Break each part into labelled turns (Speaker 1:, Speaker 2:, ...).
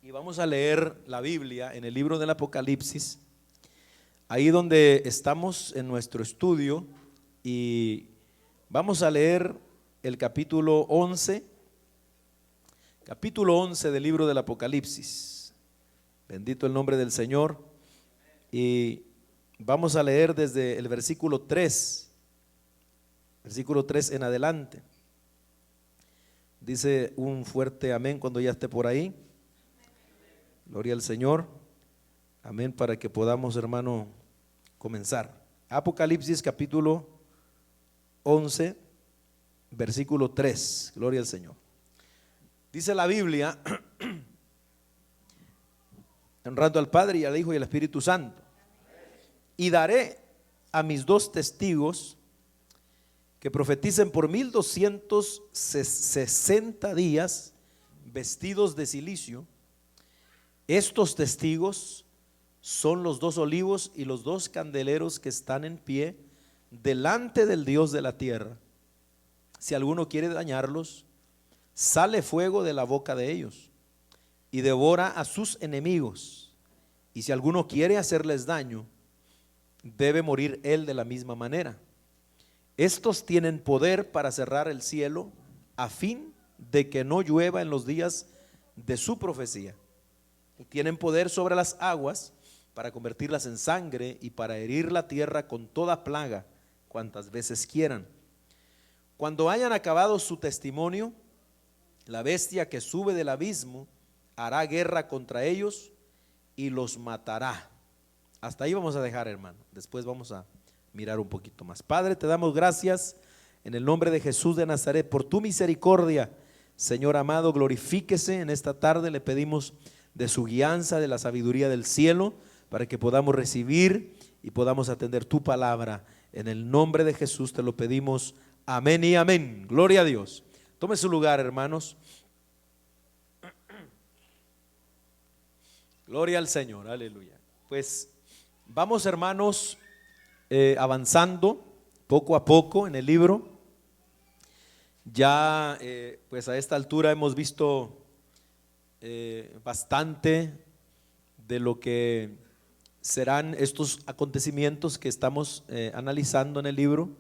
Speaker 1: Y vamos a leer la Biblia en el libro del Apocalipsis, ahí donde estamos en nuestro estudio, y vamos a leer el capítulo 11 del libro del Apocalipsis. Bendito el nombre del Señor. Y vamos a leer desde el versículo 3 en adelante. Dice un fuerte amén cuando ya esté por ahí. Gloria al Señor. Amén, para que podamos, hermano, comenzar. Apocalipsis capítulo 11, versículo 3. Gloria al Señor. Dice la Biblia, honrando al Padre y al Hijo y al Espíritu Santo: y daré a mis dos testigos que profeticen por 1260 días, vestidos de cilicio. Estos testigos son los dos olivos y los dos candeleros que están en pie delante del Dios de la tierra. Si alguno quiere dañarlos, sale fuego de la boca de ellos y devora a sus enemigos. Y si alguno quiere hacerles daño, debe morir él de la misma manera. Estos tienen poder para cerrar el cielo, a fin de que no llueva en los días de su profecía. Y tienen poder sobre las aguas para convertirlas en sangre y para herir la tierra con toda plaga cuantas veces quieran. Cuando hayan acabado su testimonio, la bestia que sube del abismo hará guerra contra ellos y los matará. Hasta ahí vamos a dejar, hermano. Después vamos a mirar un poquito más. Padre, te damos gracias en el nombre de Jesús de Nazaret por tu misericordia. Señor amado, glorifíquese en esta tarde. Le pedimos de su guianza, de la sabiduría del cielo, para que podamos recibir y podamos atender tu palabra. En el nombre de Jesús te lo pedimos. Amén y amén. Gloria a Dios. Tome su lugar, hermanos. Gloria al Señor, aleluya. Pues vamos, hermanos, avanzando poco a poco en el libro. Ya pues a esta altura hemos visto bastante de lo que serán estos acontecimientos que estamos analizando en el libro.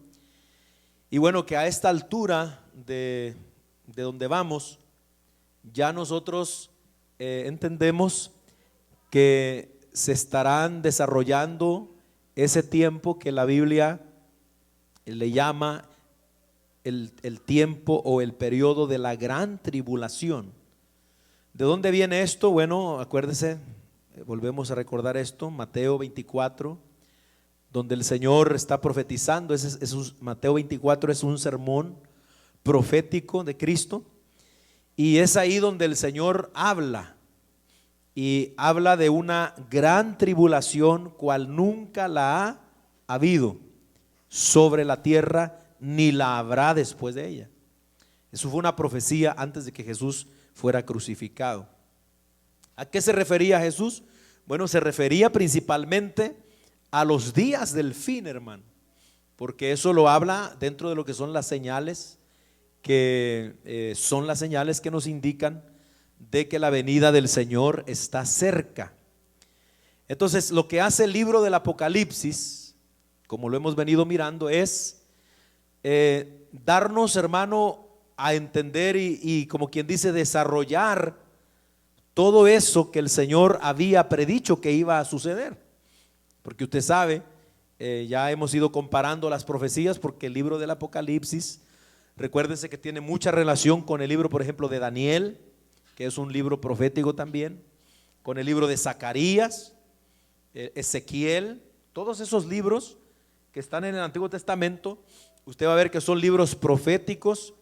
Speaker 1: Y bueno, que a esta altura de donde vamos, ya nosotros entendemos que se estarán desarrollando ese tiempo que la Biblia le llama el tiempo o el periodo de la gran tribulación. ¿De dónde viene esto? Bueno, acuérdese, volvemos a recordar esto, Mateo 24, donde el Señor está profetizando. Mateo 24 es un sermón profético de Cristo, y es ahí donde el Señor habla, y habla de una gran tribulación cual nunca la ha habido sobre la tierra, ni la habrá después de ella. Eso fue una profecía antes de que Jesús fuera crucificado. ¿A qué se refería Jesús? Bueno, se refería principalmente a los días del fin, hermano, porque eso lo habla dentro de lo que son las señales, que son las señales que nos indican de que la venida del Señor está cerca. Entonces, lo que hace el libro del Apocalipsis, como lo hemos venido mirando, es darnos, hermano, a entender y como quien dice, desarrollar todo eso que el Señor había predicho que iba a suceder. Porque usted sabe, ya hemos ido comparando las profecías, porque el libro del Apocalipsis, recuérdense que tiene mucha relación con el libro, por ejemplo, de Daniel, que es un libro profético también, con el libro de Zacarías, Ezequiel, todos esos libros que están en el Antiguo Testamento. Usted va a ver que son libros proféticos,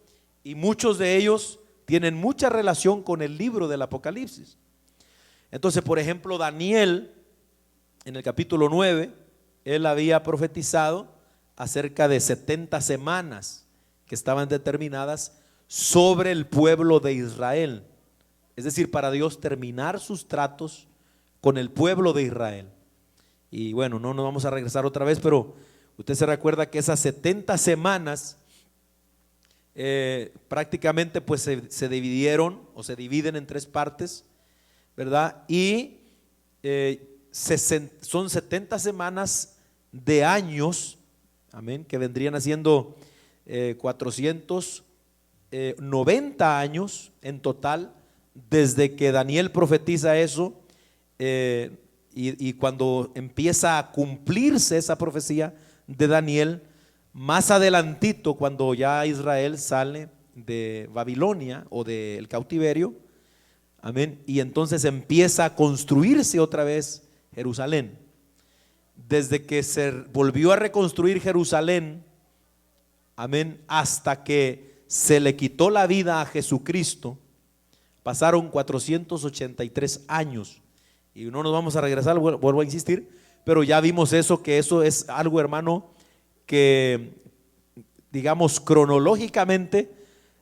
Speaker 1: y muchos de ellos tienen mucha relación con el libro del Apocalipsis. Entonces, por ejemplo, Daniel, en el capítulo 9, él había profetizado acerca de 70 semanas que estaban determinadas sobre el pueblo de Israel. Es decir, para Dios terminar sus tratos con el pueblo de Israel. Y bueno, no nos vamos a regresar otra vez, pero usted se recuerda que esas 70 semanas prácticamente pues se dividieron o se dividen en tres partes. ¿verdad? Y son 70 semanas de años, amén, que vendrían haciendo 490 años en total, desde que Daniel profetiza eso, y cuando empieza a cumplirse esa profecía de Daniel, más adelantito, cuando ya Israel sale de Babilonia o del cautiverio, amén, y entonces empieza a construirse otra vez Jerusalén. Desde que se volvió a reconstruir Jerusalén, amén, hasta que se le quitó la vida a Jesucristo, pasaron 483 años. Y no nos vamos a regresar, vuelvo a insistir, pero ya vimos eso, que eso es algo, hermano, que digamos cronológicamente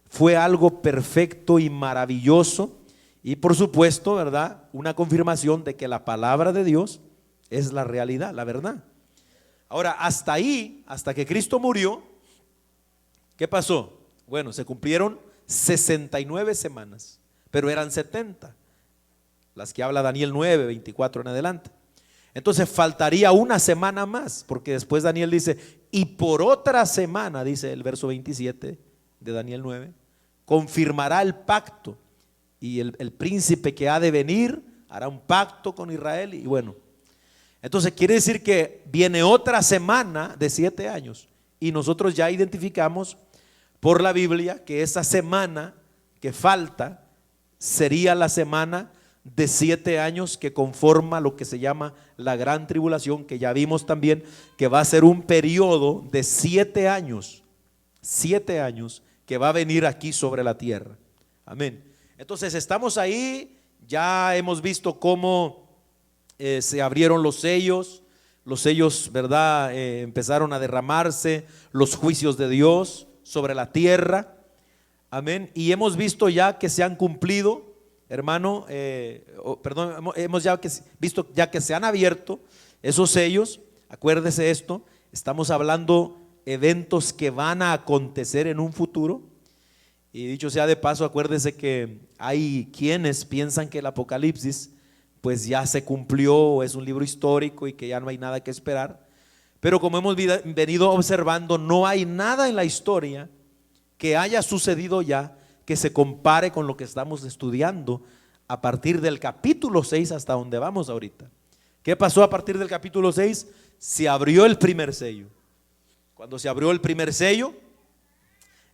Speaker 1: fue algo perfecto y maravilloso. Y por supuesto, ¿verdad?, una confirmación de que la palabra de Dios es la realidad, la verdad. Ahora, hasta ahí, hasta que Cristo murió, ¿qué pasó? Bueno, se cumplieron 69 semanas, pero eran 70, las que habla Daniel 9, 24 en adelante. Entonces faltaría una semana más, porque después Daniel dice, y por otra semana, dice el verso 27 de Daniel 9, confirmará el pacto, y el príncipe que ha de venir hará un pacto con Israel. Y bueno, entonces quiere decir que viene otra semana de 7 años, y nosotros ya identificamos por la Biblia que esa semana que falta sería la semana de 7 años que conforma lo que se llama la gran tribulación, que ya vimos también que va a ser un periodo de 7 años, 7 años que va a venir aquí sobre la tierra. Amén. Entonces estamos ahí, ya hemos visto cómo se abrieron los sellos, ¿verdad? Empezaron a derramarse los juicios de Dios sobre la tierra. Amén. Y hemos visto ya que se han cumplido, hermano, hemos ya visto ya que se han abierto esos sellos. Acuérdese esto, estamos hablando eventos que van a acontecer en un futuro. Y dicho sea de paso, acuérdese que hay quienes piensan que el Apocalipsis pues ya se cumplió, es un libro histórico y que ya no hay nada que esperar. Pero como hemos venido observando, no hay nada en la historia que haya sucedido ya que se compare con lo que estamos estudiando a partir del capítulo 6 hasta donde vamos ahorita. ¿Qué pasó a partir del capítulo 6? Se abrió el primer sello. Cuando se abrió el primer sello,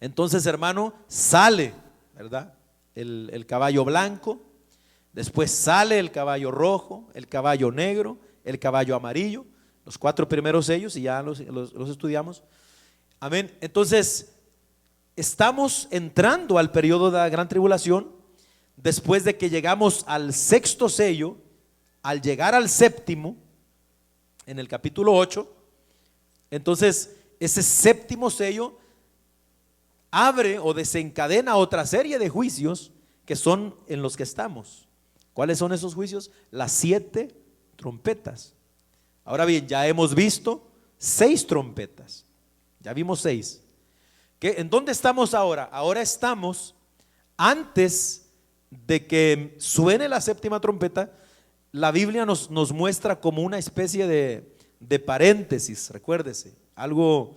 Speaker 1: entonces, hermano, sale, ¿verdad?, el caballo blanco, después sale el caballo rojo, el caballo negro, el caballo amarillo, los 4 primeros sellos, y ya los estudiamos. Amén. Entonces estamos entrando al periodo de la gran tribulación, después de que llegamos al 6º sello. Al llegar al 7º, en el capítulo 8, entonces ese 7º sello abre o desencadena otra serie de juicios que son en los que estamos. ¿Cuáles son esos juicios? Las 7 trompetas. Ahora bien, ya hemos visto 6 trompetas, ya vimos 6. ¿En dónde estamos ahora? Ahora estamos antes de que suene la 7ª trompeta. La Biblia nos muestra como una especie de paréntesis, recuérdese, algo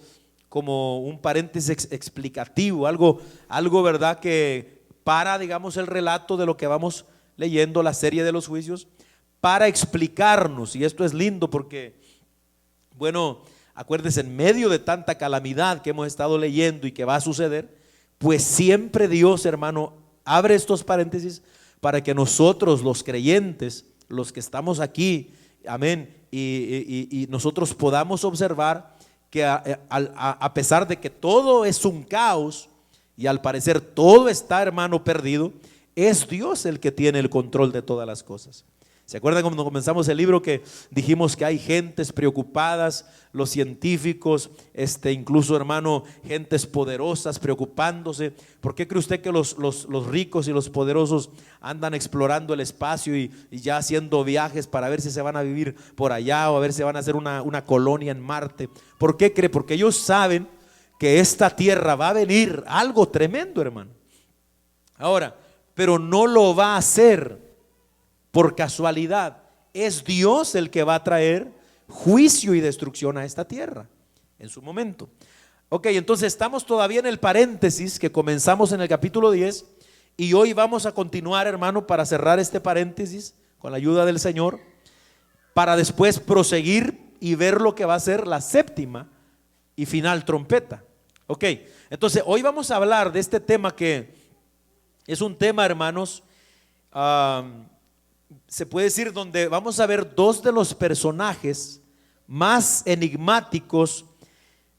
Speaker 1: como un paréntesis explicativo, algo, ¿verdad?, que para, digamos, el relato de lo que vamos leyendo, la serie de los juicios, para explicarnos. Y esto es lindo porque, bueno, acuérdense, en medio de tanta calamidad que hemos estado leyendo y que va a suceder, pues siempre Dios, hermano, abre estos paréntesis para que nosotros, los creyentes, los que estamos aquí, amén, y nosotros podamos observar que a pesar de que todo es un caos y al parecer todo está, hermano, perdido, es Dios el que tiene el control de todas las cosas. ¿Se acuerdan cuando comenzamos el libro que dijimos que hay gentes preocupadas, los científicos, incluso, hermano, gentes poderosas preocupándose? ¿Por qué cree usted que los ricos y los poderosos andan explorando el espacio y ya haciendo viajes para ver si se van a vivir por allá o a ver si van a hacer una colonia en Marte? ¿Por qué cree? Porque ellos saben que esta tierra va a venir algo tremendo, hermano. Ahora, pero no lo va a hacer por casualidad. Es Dios el que va a traer juicio y destrucción a esta tierra en su momento. Ok, entonces estamos todavía en el paréntesis que comenzamos en el capítulo 10 y hoy vamos a continuar, hermano, para cerrar este paréntesis con la ayuda del Señor, para después proseguir y ver lo que va a ser la séptima y final trompeta. Ok, entonces hoy vamos a hablar de este tema que es un tema, hermanos, se puede decir donde vamos a ver dos de los personajes más enigmáticos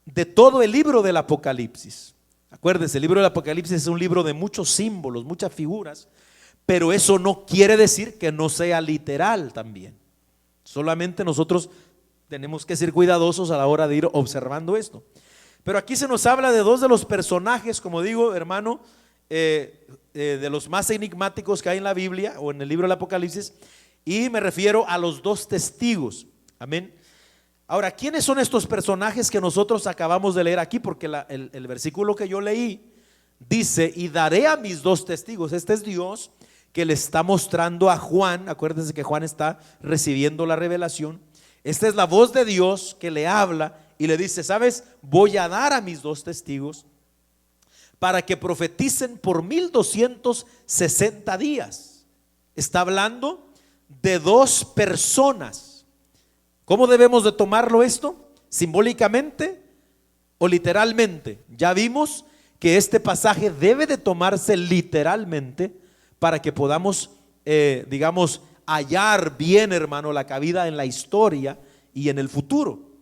Speaker 1: de todo el libro del Apocalipsis. Acuérdense, el libro del Apocalipsis es un libro de muchos símbolos, muchas figuras, pero eso no quiere decir que no sea literal también. Solamente nosotros tenemos que ser cuidadosos a la hora de ir observando esto. Pero aquí se nos habla de dos de los personajes, como digo, hermano, de los más enigmáticos que hay en la Biblia o en el libro del Apocalipsis, y me refiero a los dos testigos. Amén. Ahora, ¿quiénes son estos personajes que nosotros acabamos de leer aquí? Porque el versículo que yo leí dice: y daré a mis dos testigos. Este es Dios que le está mostrando a Juan. Acuérdense que Juan está recibiendo la revelación. Esta es la voz de Dios que le habla y le dice: ¿sabes? Voy a dar a mis dos testigos para que profeticen por 1260 días. Está hablando de dos personas. ¿Cómo debemos de tomarlo esto? ¿Simbólicamente o literalmente? Ya vimos que este pasaje debe de tomarse literalmente para que podamos, digamos, hallar bien, hermano, la cabida en la historia y en el futuro.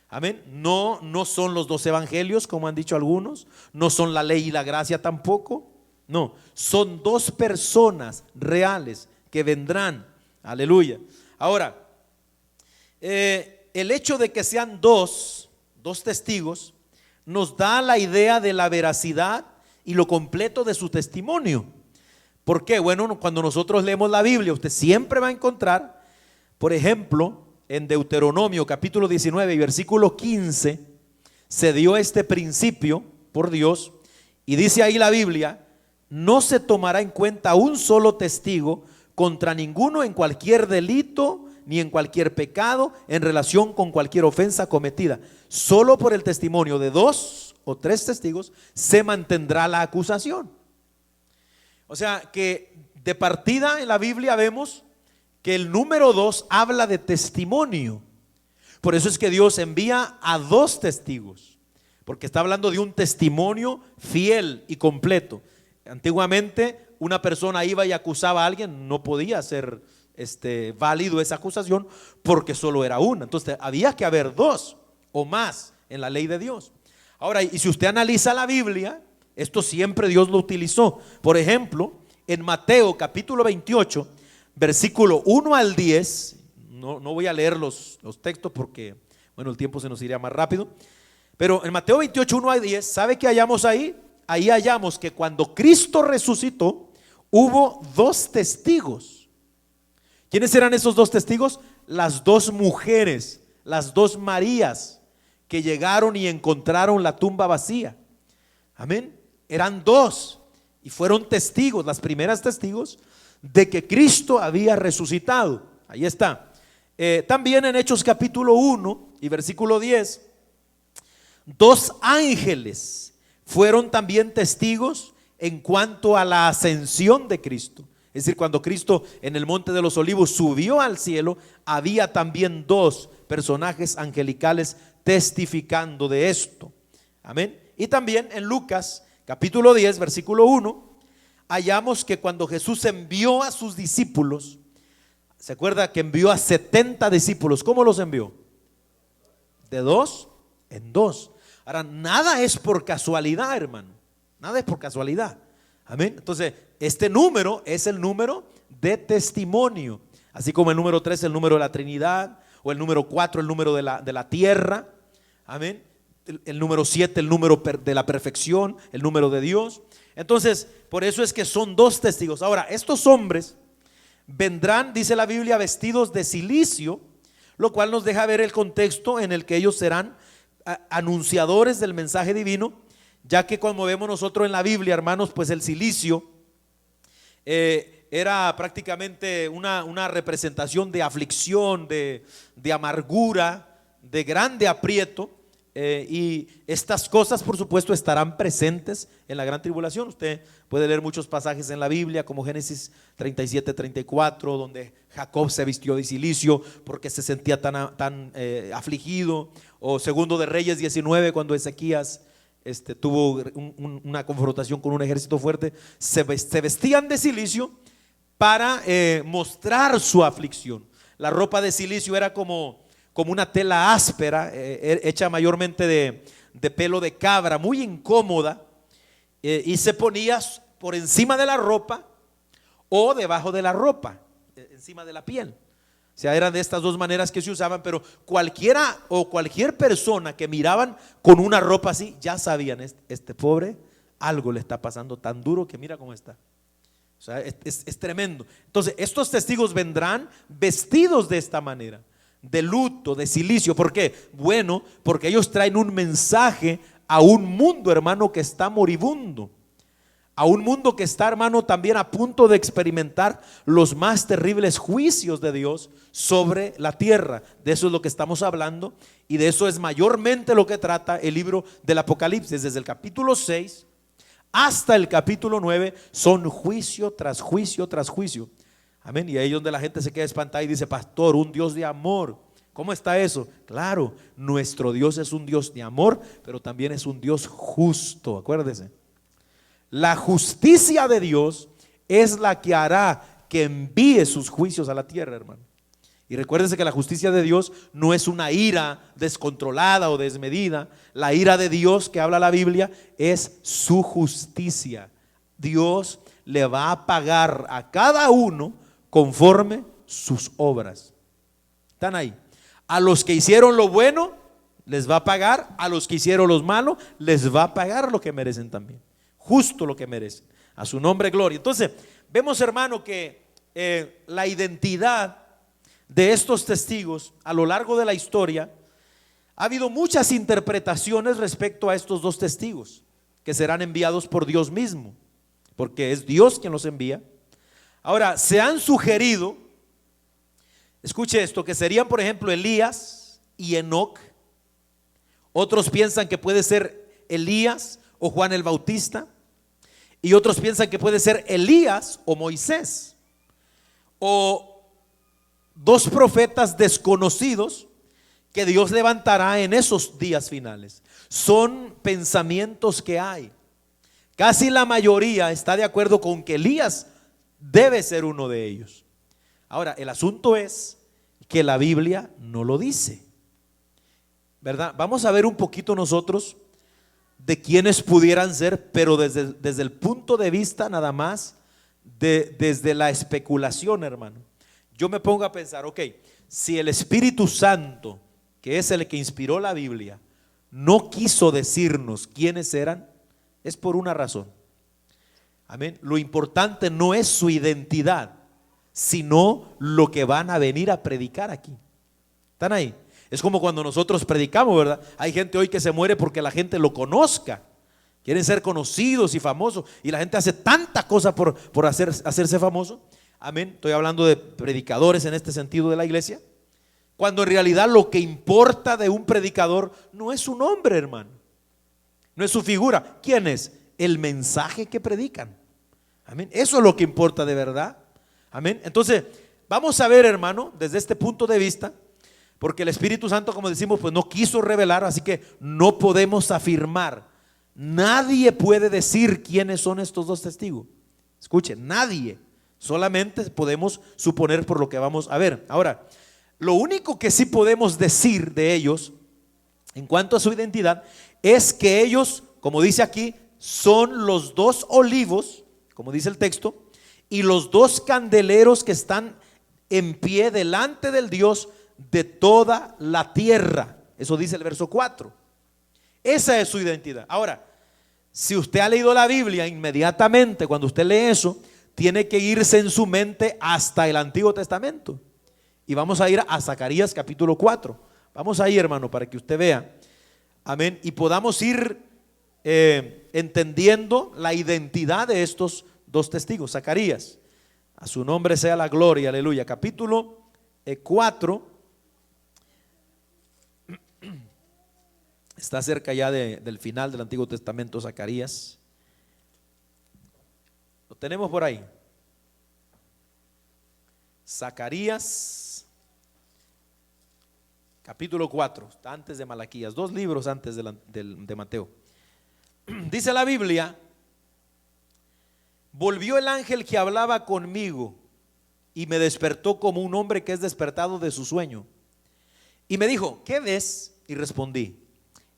Speaker 1: Amén. No son los dos evangelios, como han dicho algunos, no son la ley y la gracia tampoco. No, son dos personas reales que vendrán. Aleluya. Ahora, el hecho de que sean dos testigos nos da la idea de la veracidad y lo completo de su testimonio. ¿Por qué? Bueno, cuando nosotros leemos la Biblia, usted siempre va a encontrar, por ejemplo, en Deuteronomio capítulo 19 y versículo 15, se dio este principio por Dios, y dice ahí la Biblia: no se tomará en cuenta un solo testigo contra ninguno en cualquier delito ni en cualquier pecado en relación con cualquier ofensa cometida. Solo por el testimonio de dos o tres testigos se mantendrá la acusación. O sea que de partida en la Biblia vemos que el número 2 habla de testimonio. Por eso es que Dios envía a dos testigos, porque está hablando de un testimonio fiel y completo. Antiguamente una persona iba y acusaba a alguien, no podía ser válido esa acusación porque solo era una. Entonces había que haber dos o más en la ley de Dios. Ahora, y si usted analiza la Biblia, esto siempre Dios lo utilizó. Por ejemplo, en Mateo capítulo 28 versículo 1 al 10, no voy a leer los textos porque, bueno, el tiempo se nos iría más rápido, pero en Mateo 28, 1 al 10, ¿sabe qué hallamos ahí? Ahí hallamos que cuando Cristo resucitó, hubo dos testigos. ¿Quiénes eran esos dos testigos? Las dos mujeres, las dos Marías que llegaron y encontraron la tumba vacía. Amén. Eran dos y fueron testigos, las primeras testigos de que Cristo había resucitado. Ahí está. También en Hechos capítulo 1 y versículo 10, dos ángeles fueron también testigos en cuanto a la ascensión de Cristo. Es decir, cuando Cristo en el monte de los olivos subió al cielo, había también dos personajes angelicales testificando de esto. Amén. Y también en Lucas capítulo 10 versículo 1 hallamos que cuando Jesús envió a sus discípulos, ¿se acuerda que envió a 70 discípulos? ¿Cómo los envió? De dos en dos. Ahora, nada es por casualidad, hermano. Nada es por casualidad. Amén. Entonces, este número es el número de testimonio, así como el número 3 el número de la Trinidad, o el número 4 el número de la tierra. Amén. El número 7 el número de la perfección, el número de Dios. Entonces, por eso es que son dos testigos. Ahora, estos hombres vendrán, dice la Biblia, vestidos de cilicio, lo cual nos deja ver el contexto en el que ellos serán anunciadores del mensaje divino, ya que como vemos nosotros en la Biblia, hermanos, pues el cilicio era prácticamente una representación de aflicción, de amargura, de grande aprieto. Y estas cosas, por supuesto, estarán presentes en la gran tribulación. Usted puede leer muchos pasajes en la Biblia, como Génesis 37, 34, donde Jacob se vistió de cilicio porque se sentía tan afligido. O Segundo de Reyes 19, cuando Ezequías tuvo una confrontación con un ejército fuerte, se vestían de cilicio para mostrar su aflicción. La ropa de cilicio era como una tela áspera, hecha mayormente de pelo de cabra, muy incómoda, y se ponía por encima de la ropa o debajo de la ropa, encima de la piel. O sea, eran de estas dos maneras que se usaban, pero cualquier persona que miraban con una ropa así, ya sabían, este pobre, algo le está pasando tan duro que mira cómo está. O sea, es tremendo. Entonces, estos testigos vendrán vestidos de esta manera, de luto, de cilicio. ¿Por qué? Bueno, porque ellos traen un mensaje a un mundo, hermano, que está moribundo, a un mundo que está, hermano, también a punto de experimentar los más terribles juicios de Dios sobre la tierra. De eso es lo que estamos hablando, y de eso es mayormente lo que trata el libro del Apocalipsis. Desde el capítulo 6 hasta el capítulo 9 son juicio tras juicio tras juicio. Amén. Y ahí es donde la gente se queda espantada y dice: pastor, un Dios de amor, ¿cómo está eso? Claro, nuestro Dios es un Dios de amor, pero también es un Dios justo. Acuérdese, la justicia de Dios es la que hará que envíe sus juicios a la tierra, hermano. Y recuérdense que la justicia de Dios no es una ira descontrolada o desmedida. La ira de Dios que habla la Biblia es su justicia. Dios le va a pagar a cada uno conforme sus obras. Están ahí. A los que hicieron lo bueno les va a pagar, a los que hicieron lo malo les va a pagar lo que merecen también, justo lo que merecen. A su nombre gloria. Entonces vemos, hermano, que la identidad de estos testigos a lo largo de la historia, ha habido muchas interpretaciones respecto a estos dos testigos que serán enviados por Dios mismo, porque es Dios quien los envía. Ahora, se han sugerido, escuche esto, que serían, por ejemplo, Elías y Enoc. Otros piensan que puede ser Elías o Juan el Bautista, y otros piensan que puede ser Elías o Moisés, o dos profetas desconocidos que Dios levantará en esos días finales. Son pensamientos que hay. Casi la mayoría está de acuerdo con que Elías debe ser uno de ellos. Ahora, el asunto es que la Biblia no lo dice, ¿verdad? Vamos a ver un poquito nosotros de quiénes pudieran ser, pero desde el punto de vista nada más desde la especulación, hermano. Yo me pongo a pensar, ok, si el Espíritu Santo, que es el que inspiró la Biblia, no quiso decirnos quiénes eran, es por una razón. Amén. Lo importante no es su identidad, sino lo que van a venir a predicar aquí. ¿Están ahí? Es como cuando nosotros predicamos, ¿verdad? Hay gente hoy que se muere porque la gente lo conozca. Quieren ser conocidos y famosos, y la gente hace tanta cosa por hacerse famoso. Amén. Estoy hablando de predicadores en este sentido de la iglesia, cuando en realidad lo que importa de un predicador no es su nombre, hermano, no es su figura. ¿Quién es? El mensaje que predican. Amén. Eso es lo que importa de verdad. Amén. Entonces vamos a ver, hermano, desde este punto de vista, porque el Espíritu Santo, como decimos, pues no quiso revelar, así que no podemos afirmar. Nadie puede decir quiénes son estos dos testigos. Escuchen, nadie. Solamente podemos suponer por lo que vamos a ver. Ahora, lo único que sí podemos decir de ellos en cuanto a su identidad es que ellos, como dice aquí, son los dos olivos, como dice el texto, y los dos candeleros que están en pie delante del Dios de toda la tierra. Eso dice el verso 4. Esa es su identidad. Ahora, si usted ha leído la Biblia, inmediatamente cuando usted lee eso, tiene que irse en su mente hasta el Antiguo Testamento. Y vamos a ir a Zacarías capítulo 4. Vamos ahí, hermano, para que usted vea. Amén. Y podamos ir entendiendo la identidad de estos dos testigos. Zacarías. A su nombre sea la gloria, aleluya. Capítulo 4. Está cerca ya del final del Antiguo Testamento, Zacarías. Lo tenemos por ahí. Zacarías, capítulo 4, está antes de Malaquías, 2 libros antes de Mateo. Dice la Biblia: volvió el ángel que hablaba conmigo y me despertó como un hombre que es despertado de su sueño. Y me dijo: ¿qué ves? Y respondí: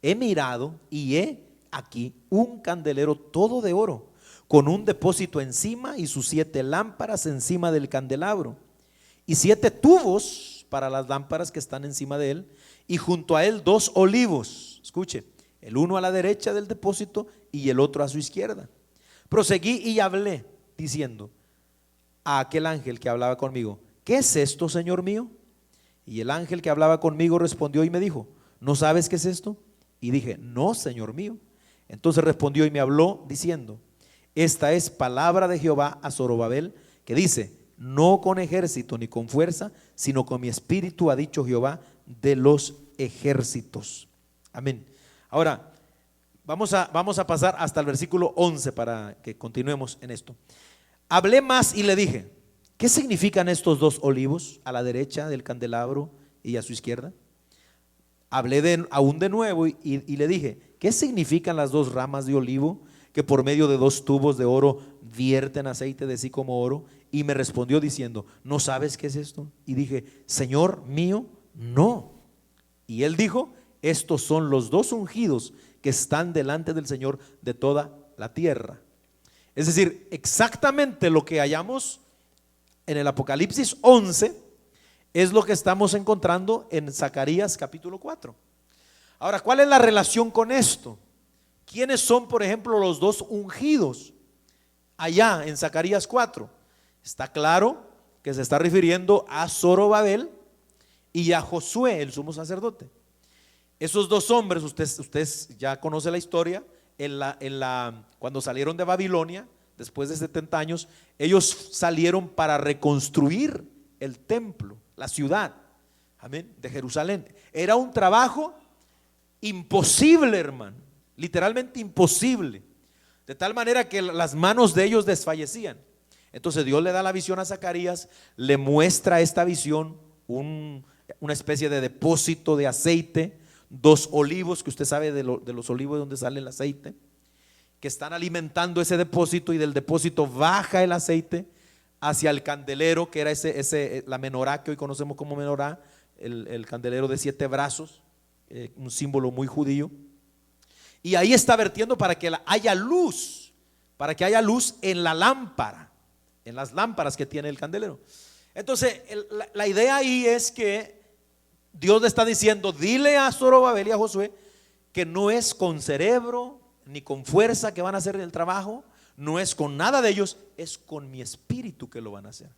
Speaker 1: he mirado y he aquí un candelero todo de oro, con un depósito encima y sus 7 lámparas encima del candelabro, y 7 tubos para las lámparas que están encima de él, y junto a él 2 olivos. Escuche, el uno a la derecha del depósito y el otro a su izquierda. Proseguí y hablé diciendo a aquel ángel que hablaba conmigo: ¿qué es esto, Señor mío? Y el ángel que hablaba conmigo respondió y me dijo: ¿no sabes qué es esto? Y dije: no, Señor mío. Entonces respondió y me habló diciendo: esta es palabra de Jehová a Zorobabel, que dice: no con ejército ni con fuerza, sino con mi espíritu, ha dicho Jehová de los ejércitos. Amén. Ahora vamos a pasar hasta el versículo 11 para que continuemos en esto. Hablé más y le dije: ¿qué significan estos 2 olivos a la derecha del candelabro y a su izquierda? Hablé aún de nuevo y le dije: ¿qué significan las 2 ramas de olivo que por medio de 2 tubos de oro vierten aceite de sí como oro? Y me respondió diciendo: ¿no sabes qué es esto? Y dije: Señor mío, no. Y él dijo: estos son los 2 ungidos que están delante del Señor de toda la tierra. Es decir, exactamente lo que hallamos en el Apocalipsis 11 es lo que estamos encontrando en Zacarías capítulo 4. Ahora, ¿cuál es la relación con esto? ¿Quiénes son, por ejemplo, los 2 ungidos allá en Zacarías 4? Está claro que se está refiriendo a Zorobabel y a Josué, el sumo sacerdote. Esos 2 hombres, usted ya conoce la historia, cuando salieron de Babilonia, después de 70 años, ellos salieron para reconstruir el templo, la ciudad, amén, de Jerusalén. Era un trabajo imposible, hermano, literalmente imposible, de tal manera que las manos de ellos desfallecían. Entonces Dios le da la visión a Zacarías, le muestra esta visión, una especie de depósito de aceite, 2 olivos, que usted sabe de los olivos de donde sale el aceite, que están alimentando ese depósito, y del depósito baja el aceite hacia el candelero, que era la menorá que hoy conocemos como menorá, el candelero de 7 brazos, un símbolo muy judío. Y ahí está vertiendo para que haya luz en la lámpara, en las lámparas que tiene el candelero. Entonces la idea ahí es que Dios le está diciendo: dile a Zorobabel y a Josué que no es con cerebro ni con fuerza que van a hacer el trabajo, no es con nada de ellos, es con mi espíritu que lo van a hacer.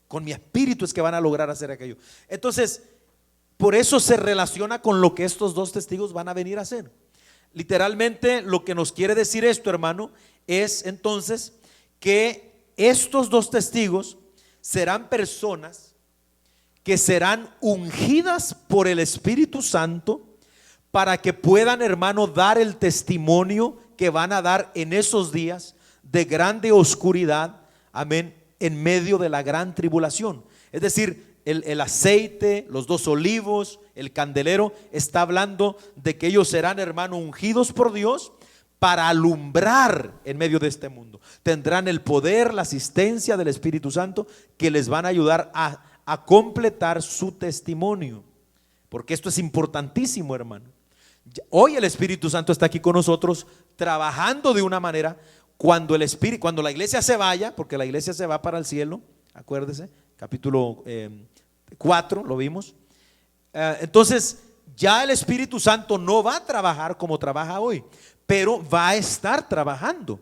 Speaker 1: Con mi espíritu es que van a lograr hacer aquello. Entonces, por eso se relaciona con lo que estos 2 testigos van a venir a hacer. Literalmente lo que nos quiere decir esto, hermano, es entonces que estos 2 testigos serán personas que serán ungidas por el Espíritu Santo para que puedan, hermano, dar el testimonio que van a dar en esos días de grande oscuridad, amén, en medio de la gran tribulación. Es decir, el aceite, los 2 olivos, el candelero, está hablando de que ellos serán, hermano, ungidos por Dios para alumbrar en medio de este mundo. Tendrán el poder, la asistencia del Espíritu Santo, que les van a ayudar a completar su testimonio, porque esto es importantísimo, hermano. Hoy el Espíritu Santo está aquí con nosotros trabajando de una manera. Cuando la iglesia se vaya, porque la iglesia se va para el cielo, acuérdese, capítulo 4 lo vimos. Entonces ya el Espíritu Santo no va a trabajar como trabaja hoy, pero va a estar trabajando,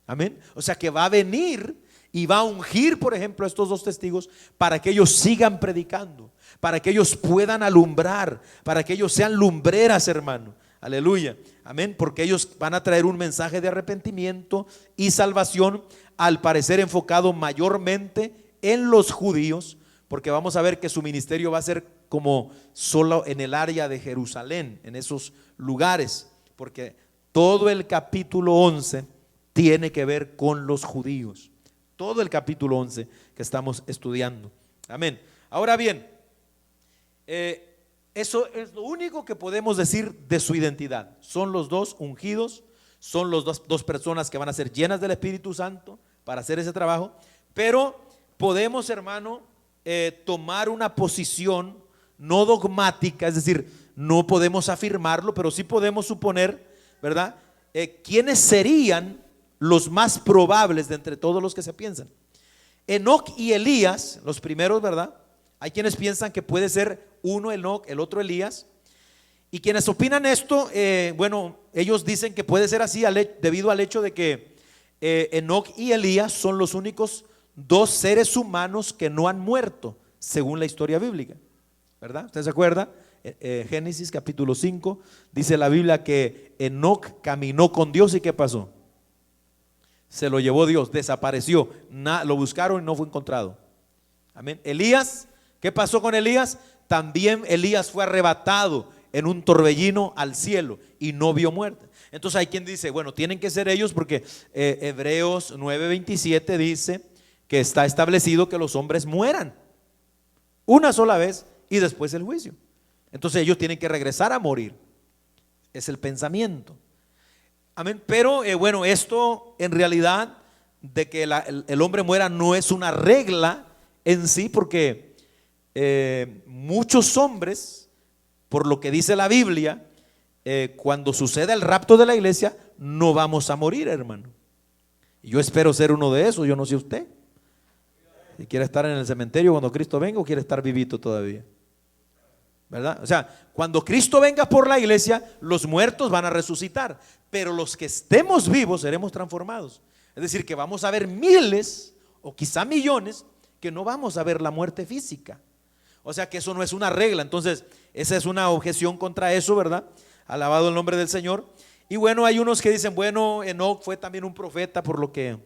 Speaker 1: amén. O sea que va a venir y va a ungir, por ejemplo, a estos 2 testigos para que ellos sigan predicando, para que ellos puedan alumbrar, para que ellos sean lumbreras, hermano. Aleluya, amén, porque ellos van a traer un mensaje de arrepentimiento y salvación al parecer enfocado mayormente en los judíos, porque vamos a ver que su ministerio va a ser como solo en el área de Jerusalén, en esos lugares, porque todo el capítulo 11 tiene que ver con los judíos, todo el capítulo 11 que estamos estudiando. Amén. Ahora bien, eso es lo único que podemos decir de su identidad. Son los dos ungidos, son los dos personas que van a ser llenas del Espíritu Santo para hacer ese trabajo, pero podemos, hermano, tomar una posición no dogmática, es decir, no podemos afirmarlo, pero sí podemos suponer, ¿verdad? ¿Quiénes serían los más probables de entre todos los que se piensan? Enoc y Elías, los primeros, ¿verdad? Hay quienes piensan que puede ser uno Enoc, el otro Elías. Y quienes opinan esto, bueno, ellos dicen que puede ser así debido al hecho de que Enoc y Elías son los únicos dos seres humanos que no han muerto, según la historia bíblica, ¿verdad? ¿Usted se acuerda? Génesis capítulo 5, dice la Biblia que Enoc caminó con Dios y ¿qué pasó? Se lo llevó Dios, desapareció, lo buscaron y no fue encontrado. Amén. Elías, ¿qué pasó con Elías? También Elías fue arrebatado en un torbellino al cielo y no vio muerte. Entonces hay quien dice, bueno, tienen que ser ellos porque Hebreos 9:27 dice que está establecido que los hombres mueran una sola vez y después el juicio. Entonces ellos tienen que regresar a morir. Es el pensamiento. Amén. Pero bueno, esto en realidad de que el hombre muera no es una regla en sí, porque muchos hombres, por lo que dice la Biblia, cuando suceda el rapto de la iglesia, no vamos a morir, hermano. Y yo espero ser uno de esos, yo no sé usted. Si quiere estar en el cementerio cuando Cristo venga o quiere estar vivito todavía, ¿verdad? O sea, cuando Cristo venga por la iglesia, los muertos van a resucitar, pero los que estemos vivos seremos transformados. Es decir, que vamos a ver miles o quizá millones que no vamos a ver la muerte física. O sea que eso no es una regla. Entonces esa es una objeción contra eso, ¿verdad? Alabado el nombre del Señor. Y bueno, hay unos que dicen, bueno, Enoc fue también un profeta, por lo que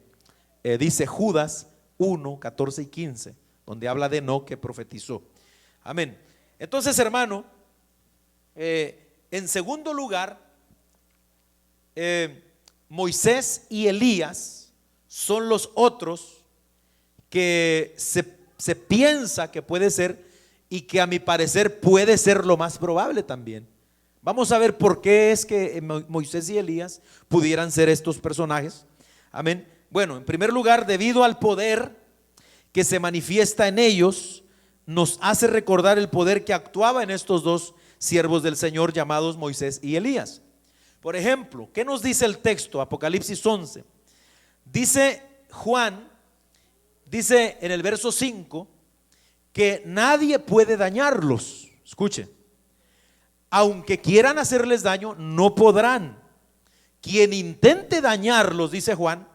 Speaker 1: dice Judas 1, 14 y 15, donde habla de Enoc que profetizó. Amén. Entonces, hermano, en segundo lugar, Moisés y Elías son los otros que se piensa que puede ser y que a mi parecer puede ser lo más probable también. Vamos a ver por qué es que Moisés y Elías pudieran ser estos personajes. Amén. Bueno, en primer lugar, debido al poder que se manifiesta en ellos, nos hace recordar el poder que actuaba en estos dos siervos del Señor llamados Moisés y Elías. Por ejemplo, ¿qué nos dice el texto? Apocalipsis 11. Dice Juan, dice en el verso 5 que nadie puede dañarlos. Escuche, aunque quieran hacerles daño, no podrán. Quien intente dañarlos, dice Juan,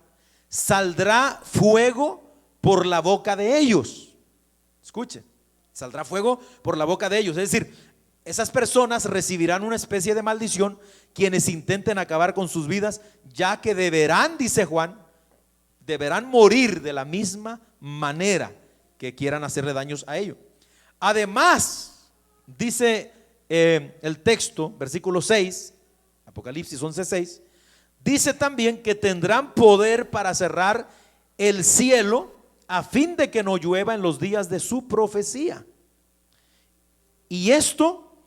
Speaker 1: saldrá fuego por la boca de ellos. Escuche, saldrá fuego por la boca de ellos. Es decir, esas personas recibirán una especie de maldición quienes intenten acabar con sus vidas, ya que deberán, dice Juan, deberán morir de la misma manera que quieran hacerle daños a ellos. Además, dice el texto, versículo 6, Apocalipsis 11:6, dice también que tendrán poder para cerrar el cielo a fin de que no llueva en los días de su profecía. Y esto,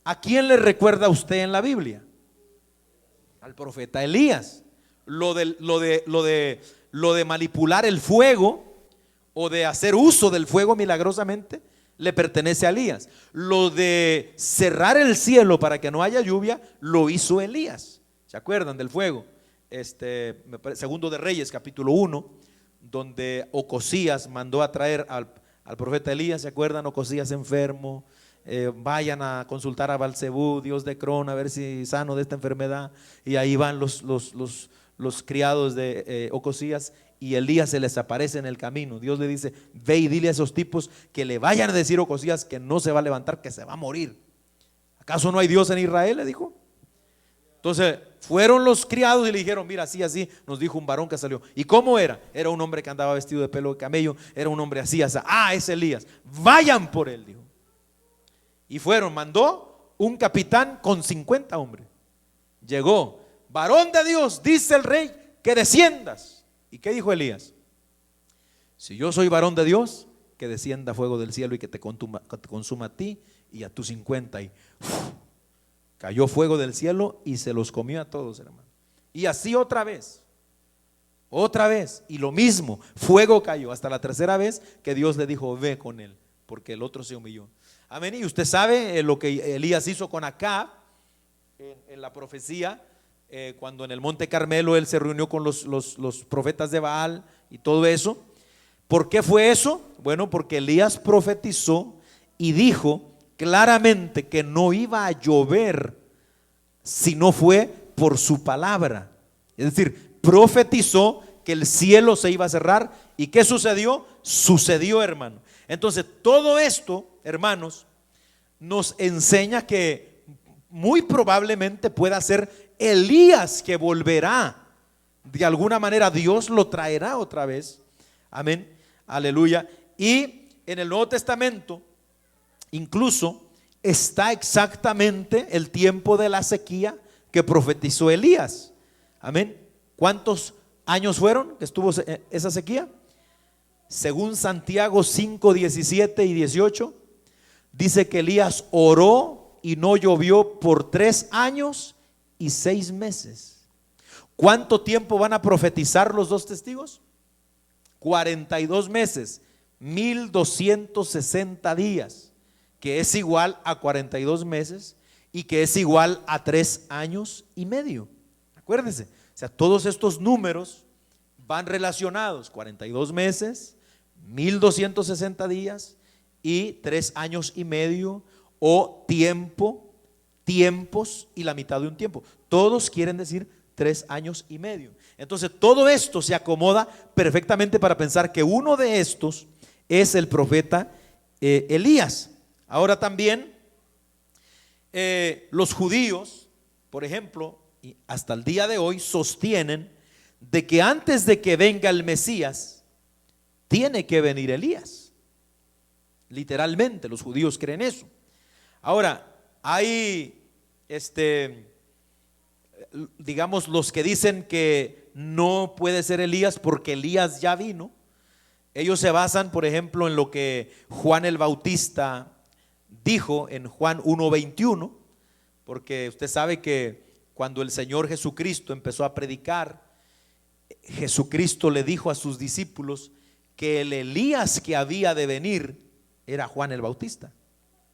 Speaker 1: ¿a quién le recuerda a usted en la Biblia? Al profeta Elías. Lo de manipular el fuego o de hacer uso del fuego milagrosamente le pertenece a Elías. Lo de cerrar el cielo para que no haya lluvia lo hizo Elías. ¿Se acuerdan del fuego? Segundo de Reyes capítulo 1, donde Ocosías mandó a traer al profeta Elías. ¿Se acuerdan? Ocosías enfermo, vayan a consultar a Balzebú, dios de Cron, a ver si sano de esta enfermedad. Y ahí van los criados de Ocosías, y Elías se les aparece en el camino. Dios le dice: ve y dile a esos tipos que le vayan a decir a Ocosías que no se va a levantar, que se va a morir. ¿Acaso no hay Dios en Israel?, le dijo. Entonces fueron los criados y le dijeron: mira, así, así nos dijo un varón que salió. ¿Y cómo era? Era un hombre que andaba vestido de pelo de camello, era un hombre así, así. Ah, es Elías, vayan por él, dijo. Y fueron, mandó un capitán con 50 hombres. Llegó: varón de Dios, dice el rey que desciendas. ¿Y qué dijo Elías? Si yo soy varón de Dios, que descienda fuego del cielo y que te consuma a ti y a tus 50. Y cayó fuego del cielo y se los comió a todos, hermano. Y así otra vez, y lo mismo, fuego cayó hasta la tercera vez que Dios le dijo: ve con él, porque el otro se humilló. Amén. Y usted sabe lo que Elías hizo con Acab en la profecía, cuando en el monte Carmelo él se reunió con los profetas de Baal y todo eso. ¿Por qué fue eso? Bueno, porque Elías profetizó y dijo claramente que no iba a llover si no fue por su palabra. Es decir, profetizó que el cielo se iba a cerrar. ¿Y qué sucedió? Sucedió, hermano. Entonces todo esto, hermanos, nos enseña que muy probablemente pueda ser Elías que volverá. De alguna manera Dios lo traerá otra vez. Amén, aleluya. Y en el Nuevo Testamento incluso está exactamente el tiempo de la sequía que profetizó Elías. Amén. ¿Cuántos años fueron que estuvo esa sequía? Según Santiago 5, 17 y 18, dice que Elías oró y no llovió por 3 años y 6 meses. ¿Cuánto tiempo van a profetizar los dos testigos? 42 meses, 1260 días, que es igual a 42 meses y que es igual a 3 años y medio. Acuérdense, o sea, todos estos números van relacionados: 42 meses, 1260 días y 3 años y medio, o tiempo, tiempos y la mitad de un tiempo. Todos quieren decir 3 años y medio. Entonces todo esto se acomoda perfectamente para pensar que uno de estos es el profeta Elías. Ahora también los judíos, por ejemplo, y hasta el día de hoy, sostienen de que antes de que venga el Mesías tiene que venir Elías. Literalmente los judíos creen eso. Ahora hay digamos, los que dicen que no puede ser Elías porque Elías ya vino. Ellos se basan, por ejemplo, en lo que Juan el Bautista dijo en Juan 1:21, porque usted sabe que cuando el Señor Jesucristo empezó a predicar, Jesucristo le dijo a sus discípulos que el Elías que había de venir era Juan el Bautista,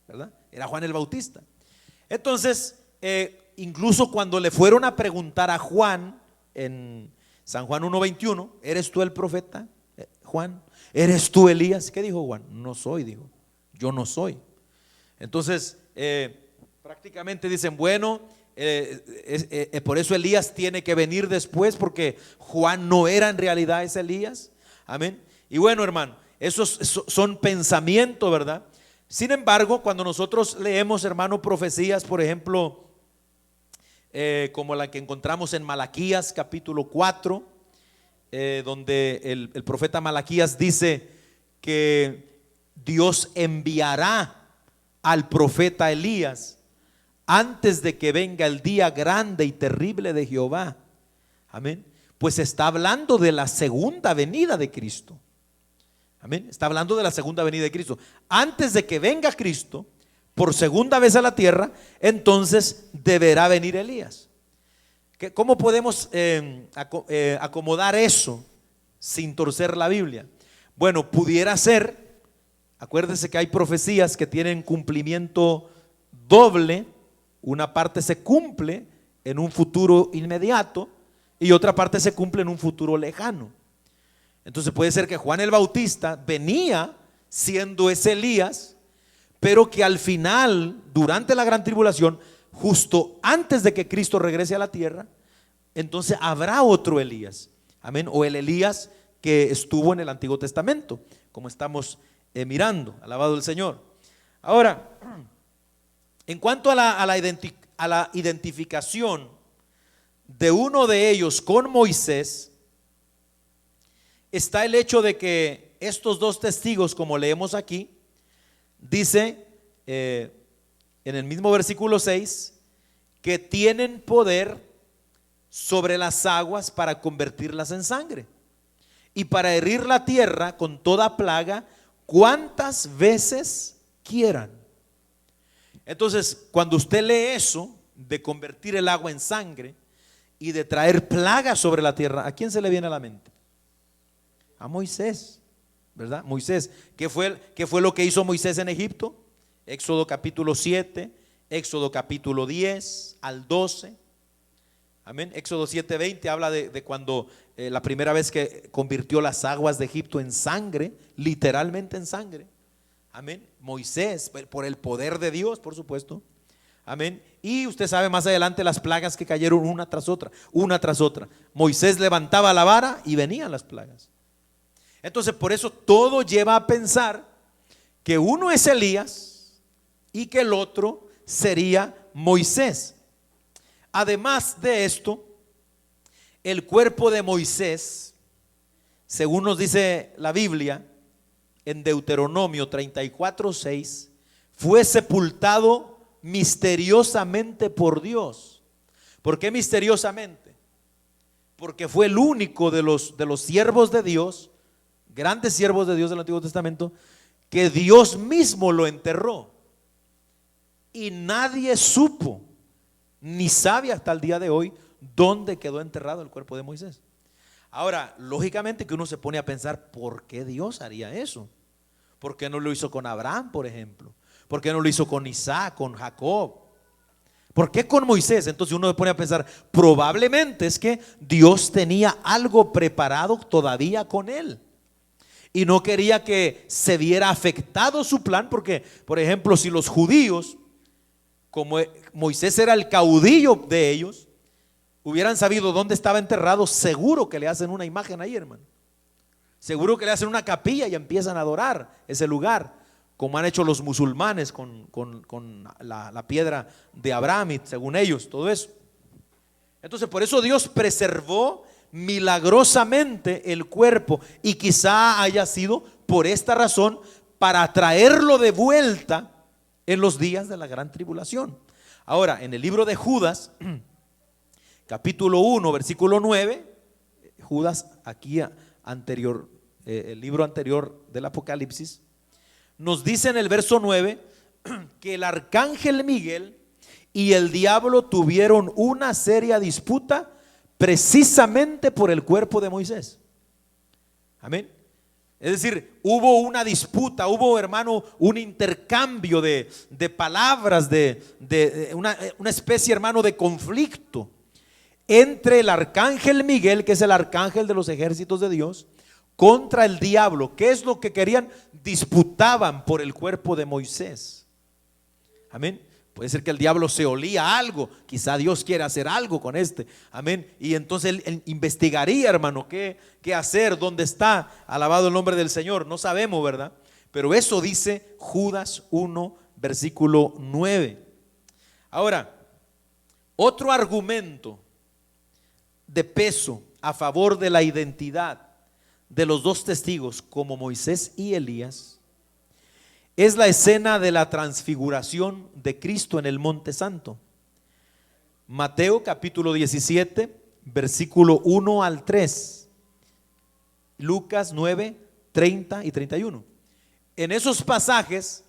Speaker 1: ¿verdad? Era Juan el Bautista. Entonces, incluso cuando le fueron a preguntar a Juan en San Juan 1:21, ¿eres tú el profeta, Juan? ¿Eres tú Elías? ¿Qué dijo Juan? No soy, dijo, yo no soy. Entonces prácticamente dicen, bueno, por eso Elías tiene que venir después, porque Juan no era en realidad ese Elías. Amén. Y bueno, hermano, esos son pensamientos, ¿verdad? Sin embargo, cuando nosotros leemos, hermano, profecías, por ejemplo, como la que encontramos en Malaquías capítulo 4, donde el profeta Malaquías dice que Dios enviará al profeta Elías antes de que venga el día grande y terrible de Jehová. Amén. Pues está hablando de la segunda venida de Cristo. Amén. Está hablando de la segunda venida de Cristo. Antes de que venga Cristo por segunda vez a la tierra, entonces deberá venir Elías. ¿Cómo podemos acomodar eso sin torcer la Biblia? Bueno, pudiera ser, acuérdense que hay profecías que tienen cumplimiento doble. Una parte se cumple en un futuro inmediato y otra parte se cumple en un futuro lejano. Entonces puede ser que Juan el Bautista venía siendo ese Elías, pero que al final, durante la gran tribulación, justo antes de que Cristo regrese a la tierra, entonces habrá otro Elías. Amén. O el Elías que estuvo en el Antiguo Testamento, como estamos mirando. Alabado el Señor. Ahora, en cuanto a la identificación de uno de ellos con Moisés, está el hecho de que estos dos testigos, como leemos aquí, dice en el mismo versículo 6, que tienen poder sobre las aguas para convertirlas en sangre y para herir la tierra con toda plaga cuantas veces quieran. Entonces, cuando usted lee eso de convertir el agua en sangre y de traer plagas sobre la tierra, ¿a quién se le viene a la mente? A Moisés, ¿verdad? Moisés, ¿qué fue lo que hizo Moisés en Egipto? Éxodo capítulo 7, Éxodo capítulo 10 al 12. Amén. Éxodo 7:20 habla de cuando la primera vez que convirtió las aguas de Egipto en sangre, literalmente en sangre. Amén. Moisés, por el poder de Dios, por supuesto. Amén. Y usted sabe más adelante las plagas que cayeron una tras otra, una tras otra. Moisés levantaba la vara y venían las plagas. Entonces, por eso todo lleva a pensar que uno es Elías y que el otro sería Moisés. Además de esto, el cuerpo de Moisés, según nos dice la Biblia en Deuteronomio 34:6, fue sepultado misteriosamente por Dios. ¿Por qué misteriosamente? Porque fue el único de los siervos de Dios, grandes siervos de Dios del Antiguo Testamento, que Dios mismo lo enterró. Y nadie supo, ni sabe hasta el día de hoy, dónde quedó enterrado el cuerpo de Moisés. Ahora, lógicamente que uno se pone a pensar, ¿por qué Dios haría eso? ¿Por qué no lo hizo con Abraham, por ejemplo? ¿Por qué no lo hizo con Isaac, con Jacob? ¿Por qué con Moisés? Entonces uno se pone a pensar, probablemente es que Dios tenía algo preparado todavía con él y no quería que se viera afectado su plan, porque, por ejemplo, si los judíos, como Moisés era el caudillo de ellos, hubieran sabido dónde estaba enterrado, seguro que le hacen una imagen ahí, hermano. Seguro que le hacen una capilla y empiezan a adorar ese lugar, como han hecho los musulmanes con la piedra de Abraham, y según ellos, todo eso. Entonces, por eso Dios preservó milagrosamente el cuerpo, y quizá haya sido por esta razón, para traerlo de vuelta en los días de la gran tribulación. Ahora, en el libro de Judas, capítulo 1, versículo 9, Judas aquí anterior, el libro anterior del Apocalipsis, nos dice en el verso 9 que el arcángel Miguel y el diablo tuvieron una seria disputa precisamente por el cuerpo de Moisés. Amén. Es decir, hubo una disputa, hubo, hermano, un intercambio de palabras, de una especie, hermano, de conflicto entre el arcángel Miguel, que es el arcángel de los ejércitos de Dios, contra el diablo. ¿Qué es lo que querían? Disputaban por el cuerpo de Moisés. Amén. Puede ser que el diablo se olía algo, quizá Dios quiere hacer algo con este. Amén. Y entonces él investigaría, hermano, qué hacer, dónde está. Alabado el nombre del Señor. No sabemos, ¿verdad? Pero eso dice Judas 1, versículo 9. Ahora, otro argumento de peso a favor de la identidad de los dos testigos, como Moisés y Elías, es la escena de la transfiguración de Cristo en el Monte Santo. Mateo capítulo 17, versículo 1 al 3, Lucas 9, 30 y 31. En esos pasajes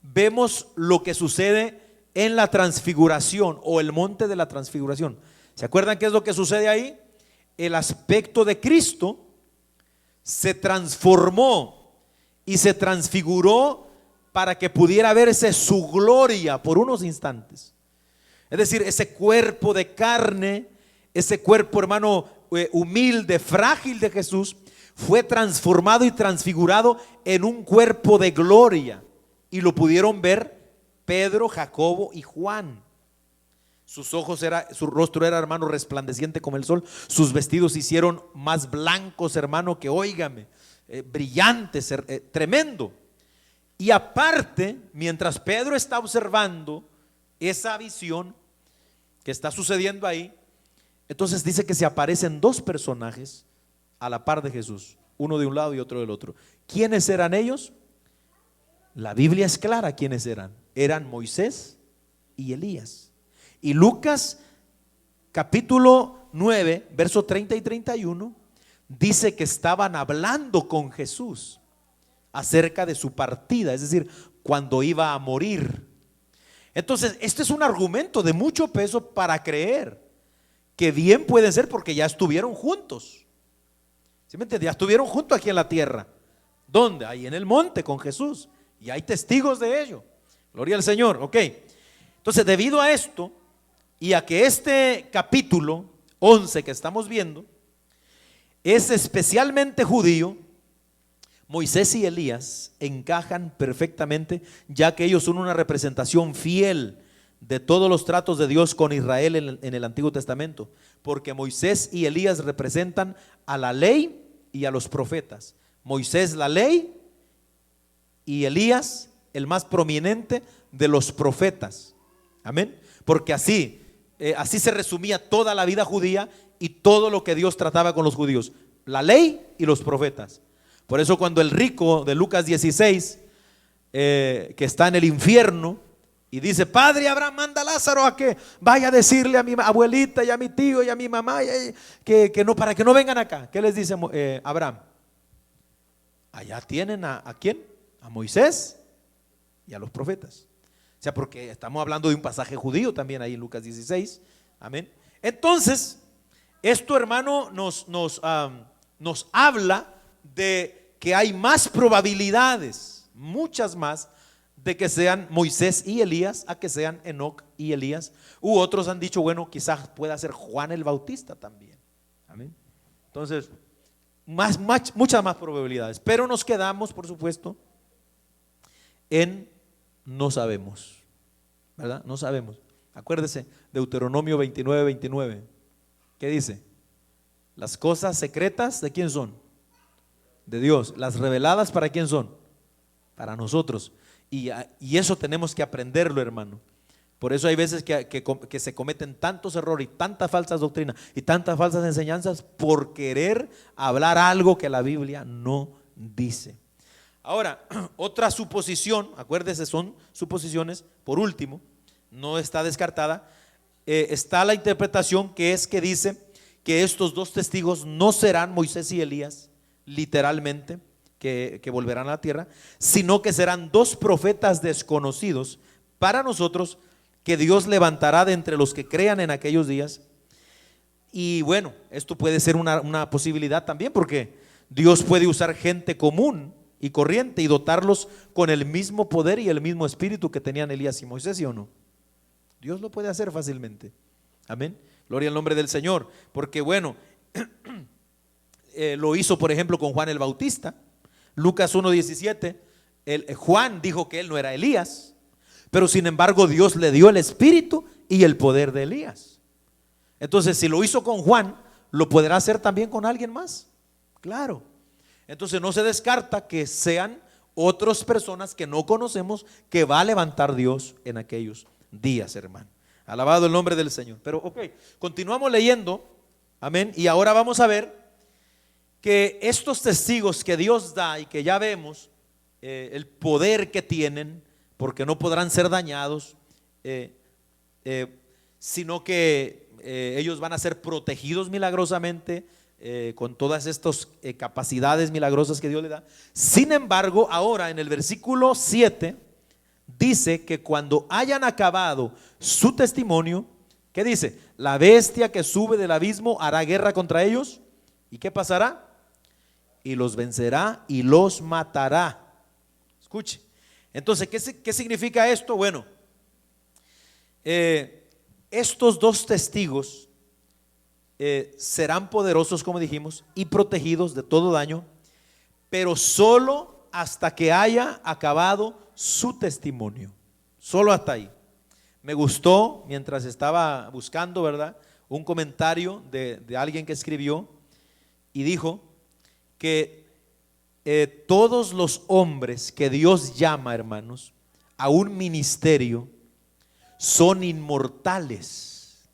Speaker 1: vemos lo que sucede en la transfiguración o el monte de la transfiguración. ¿Se acuerdan qué es lo que sucede ahí? El aspecto de Cristo se transformó y se transfiguró para que pudiera verse su gloria por unos instantes. Es decir, ese cuerpo de carne, ese cuerpo, hermano, humilde, frágil de Jesús, fue transformado y transfigurado en un cuerpo de gloria, y lo pudieron ver Pedro, Jacobo y Juan. Su rostro era, hermano, resplandeciente como el sol. Sus vestidos se hicieron más blancos, hermano, que, óigame, brillantes, tremendo. Y aparte, mientras Pedro está observando esa visión que está sucediendo ahí, Entonces dice que se aparecen dos personajes a la par de Jesús, uno de un lado y otro del otro. ¿Quiénes eran ellos? La Biblia es clara quiénes eran. Eran Moisés y Elías. Y Lucas capítulo 9, verso 30 y 31 dice que estaban hablando con Jesús acerca de su partida, es decir, cuando iba a morir. Entonces, este es un argumento de mucho peso para creer que bien pueden ser, porque ya estuvieron juntos. ¿Sí me entiendes? Ya estuvieron juntos aquí en la tierra. ¿Dónde? Ahí en el monte con Jesús. Y hay testigos de ello. Gloria al Señor. Ok. Entonces, debido a esto y a que este capítulo 11 que estamos viendo es especialmente judío, Moisés y Elías encajan perfectamente, ya que ellos son una representación fiel de todos los tratos de Dios con Israel en el Antiguo Testamento, porque Moisés y Elías representan a la ley y a los profetas. Moisés la ley y Elías el más prominente de los profetas. Amén. Porque así se resumía toda la vida judía y todo lo que Dios trataba con los judíos: la ley y los profetas. Por eso cuando el rico de Lucas 16 que está en el infierno y dice: Padre Abraham, manda a Lázaro a que vaya a decirle a mi abuelita y a mi tío y a mi mamá que no, para que no vengan acá. ¿Qué les dice Abraham? Allá tienen ¿a quién? A Moisés y a los profetas. O sea, porque estamos hablando de un pasaje judío también ahí en Lucas 16. Amén. Entonces, esto, hermano, nos habla de que hay más probabilidades, muchas más, de que sean Moisés y Elías a que sean Enoc y Elías. U otros han dicho, bueno, quizás pueda ser Juan el Bautista también. Amén. Entonces, muchas más probabilidades. Pero nos quedamos, por supuesto, en no sabemos, ¿verdad? No sabemos. Acuérdese, Deuteronomio 29, 29. ¿Qué dice? Las cosas secretas, ¿de quién son? De Dios. Las reveladas, ¿para quién son? Para nosotros. Y eso tenemos que aprenderlo, hermano. Por eso hay veces que se cometen tantos errores y tantas falsas doctrinas y tantas falsas enseñanzas por querer hablar algo que la Biblia no dice. Ahora, otra suposición, acuérdese, son suposiciones. Por último, no está descartada, está la interpretación que dice que estos dos testigos no serán Moisés y Elías literalmente, que volverán a la tierra, sino que serán dos profetas desconocidos para nosotros, que Dios levantará de entre los que crean en aquellos días. Y bueno, esto puede ser una posibilidad también, porque Dios puede usar gente común y corriente y dotarlos con el mismo poder y el mismo espíritu que tenían Elías y Moisés, ¿sí o no? Dios lo puede hacer fácilmente. Amén. Gloria al nombre del Señor. Porque bueno, lo hizo por ejemplo con Juan el Bautista. Lucas 1:17, Juan dijo que él no era Elías, pero sin embargo Dios le dio el espíritu y el poder de Elías. Entonces, si lo hizo con Juan, ¿lo podrá hacer también con alguien más? Claro. Entonces no se descarta que sean otras personas que no conocemos, que va a levantar Dios en aquellos días, hermano. Alabado el nombre del Señor. Pero ok, continuamos leyendo. Amén. Y ahora vamos a ver que estos testigos que Dios da y que ya vemos el poder que tienen, porque no podrán ser dañados, sino que ellos van a ser protegidos milagrosamente con todas estas capacidades milagrosas que Dios le da. Sin embargo, ahora en el versículo 7 dice que cuando hayan acabado su testimonio, ¿qué dice? La bestia que sube del abismo hará guerra contra ellos. ¿Y qué pasará? Y los vencerá y los matará. Escuche. Entonces, ¿qué significa esto? Bueno, estos dos testigos serán poderosos, como dijimos, y protegidos de todo daño, pero solo hasta que haya acabado su testimonio. Solo hasta ahí. Me gustó, mientras estaba buscando, ¿verdad?, un comentario de alguien que escribió y dijo que todos los hombres que Dios llama, hermanos, a un ministerio son inmortales.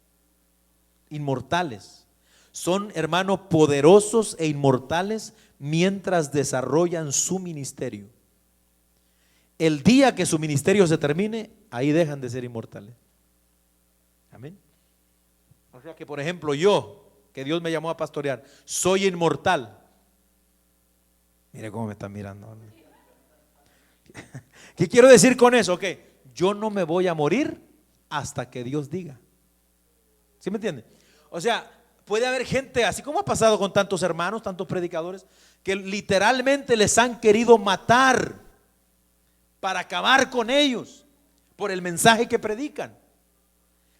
Speaker 1: inmortales. Son, hermano, poderosos e inmortales mientras desarrollan su ministerio. El día que su ministerio se termine, ahí dejan de ser inmortales. Amén. O sea que, por ejemplo, yo, que Dios me llamó a pastorear, soy inmortal. Mire cómo me están mirando. ¿Qué quiero decir con eso? Ok, yo no me voy a morir hasta que Dios diga. ¿Sí me entiende? O sea, puede haber gente, así como ha pasado con tantos hermanos, tantos predicadores, que literalmente les han querido matar para acabar con ellos por el mensaje que predican.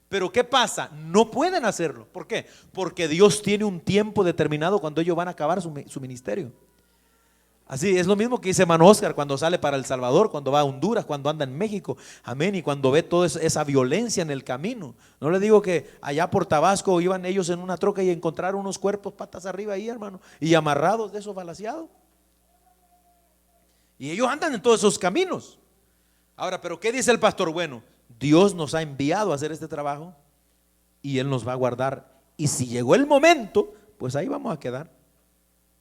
Speaker 1: Pero ¿qué pasa? No pueden hacerlo. ¿Por qué? Porque Dios tiene un tiempo determinado cuando ellos van a acabar su ministerio. Así es lo mismo que dice hermano Oscar cuando sale para El Salvador, cuando va a Honduras, cuando anda en México, amén, y cuando ve toda esa violencia en el camino. No le digo que allá por Tabasco iban ellos en una troca y encontraron unos cuerpos patas arriba ahí, hermano, y amarrados de esos balaceados. Y ellos andan en todos esos caminos. Ahora, ¿pero qué dice el pastor? Bueno, Dios nos ha enviado a hacer este trabajo y Él nos va a guardar. Y si llegó el momento, pues ahí vamos a quedar.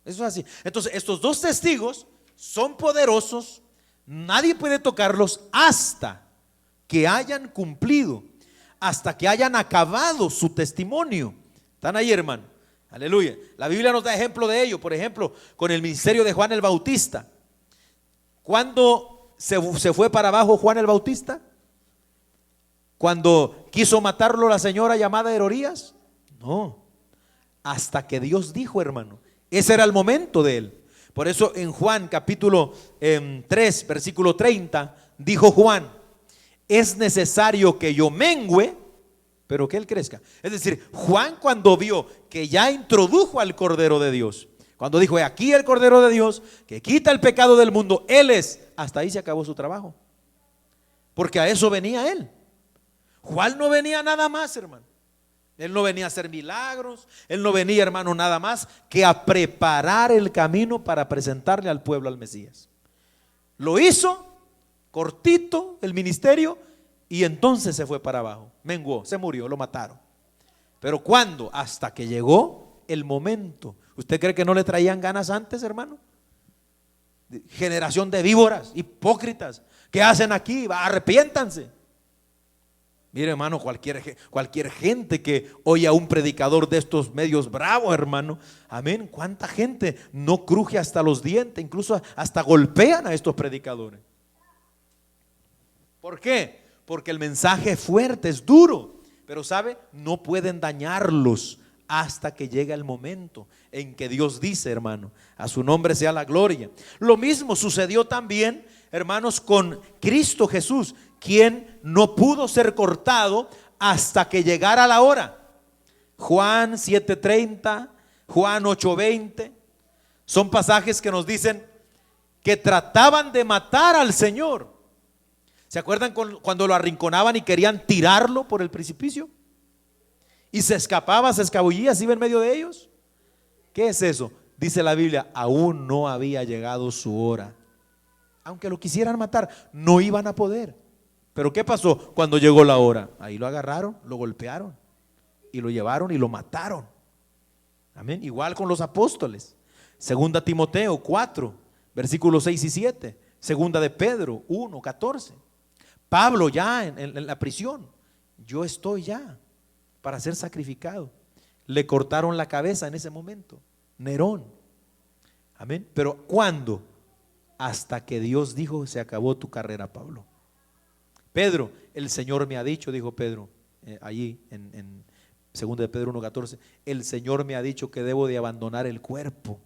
Speaker 1: Eso es así. Entonces, estos dos testigos son poderosos. Nadie puede tocarlos hasta que hayan cumplido, hasta que hayan acabado su testimonio. ¿Están ahí, hermano? Aleluya. La Biblia nos da ejemplo de ello. Por ejemplo, con el ministerio de Juan el Bautista. ¿Cuándo se fue para abajo Juan el Bautista? ¿Cuando quiso matarlo la señora llamada Herodías? No, hasta que Dios dijo, hermano. Ese era el momento de él. Por eso en Juan capítulo 3 versículo 30 dijo Juan: es necesario que yo mengüe, pero que él crezca. Es decir, Juan, cuando vio que ya introdujo al Cordero de Dios, cuando dijo: aquí el Cordero de Dios que quita el pecado del mundo, Él es. Hasta ahí se acabó su trabajo, porque a eso venía Él. Juan no venía nada más, hermano. Él no venía a hacer milagros. Él no venía, hermano, nada más que a preparar el camino para presentarle al pueblo al Mesías. Lo hizo cortito el ministerio y entonces se fue para abajo. Menguó, se murió, lo mataron. Pero ¿cuándo? Hasta que llegó el momento. ¿Usted cree que no le traían ganas antes, hermano? Generación de víboras, hipócritas. ¿Qué hacen aquí? Arrepiéntanse. Mire, hermano, cualquier gente que oye a un predicador de estos medios bravos, hermano, amén, cuánta gente no cruje hasta los dientes, incluso hasta golpean a estos predicadores. ¿Por qué? Porque el mensaje es fuerte, es duro, pero sabe, no pueden dañarlos hasta que llega el momento en que Dios dice, hermano, a su nombre sea la gloria. Lo mismo sucedió también, hermanos, con Cristo Jesús, quien no pudo ser cortado hasta que llegara la hora. Juan 7:30, Juan 8:20, son pasajes que nos dicen que trataban de matar al Señor. ¿Se acuerdan cuando lo arrinconaban y querían tirarlo por el precipicio? Y se escapaba, se escabullía, se iba en medio de ellos. ¿Qué es eso? Dice la Biblia, aún no había llegado su hora. Aunque lo quisieran matar, no iban a poder. Pero ¿qué pasó cuando llegó la hora? Ahí lo agarraron, lo golpearon y lo llevaron y lo mataron. Amén. Igual con los apóstoles. Segunda Timoteo 4, versículos 6 y 7. Segunda de Pedro 1, 14. Pablo ya en la prisión. Yo estoy ya para ser sacrificado. Le cortaron la cabeza en ese momento. Nerón. Amén. Pero ¿cuándo? Hasta que Dios dijo: se acabó tu carrera, Pablo. Pedro, el Señor me ha dicho, dijo Pedro allí en 2 de Pedro 1:14, el Señor me ha dicho que debo de abandonar el cuerpo.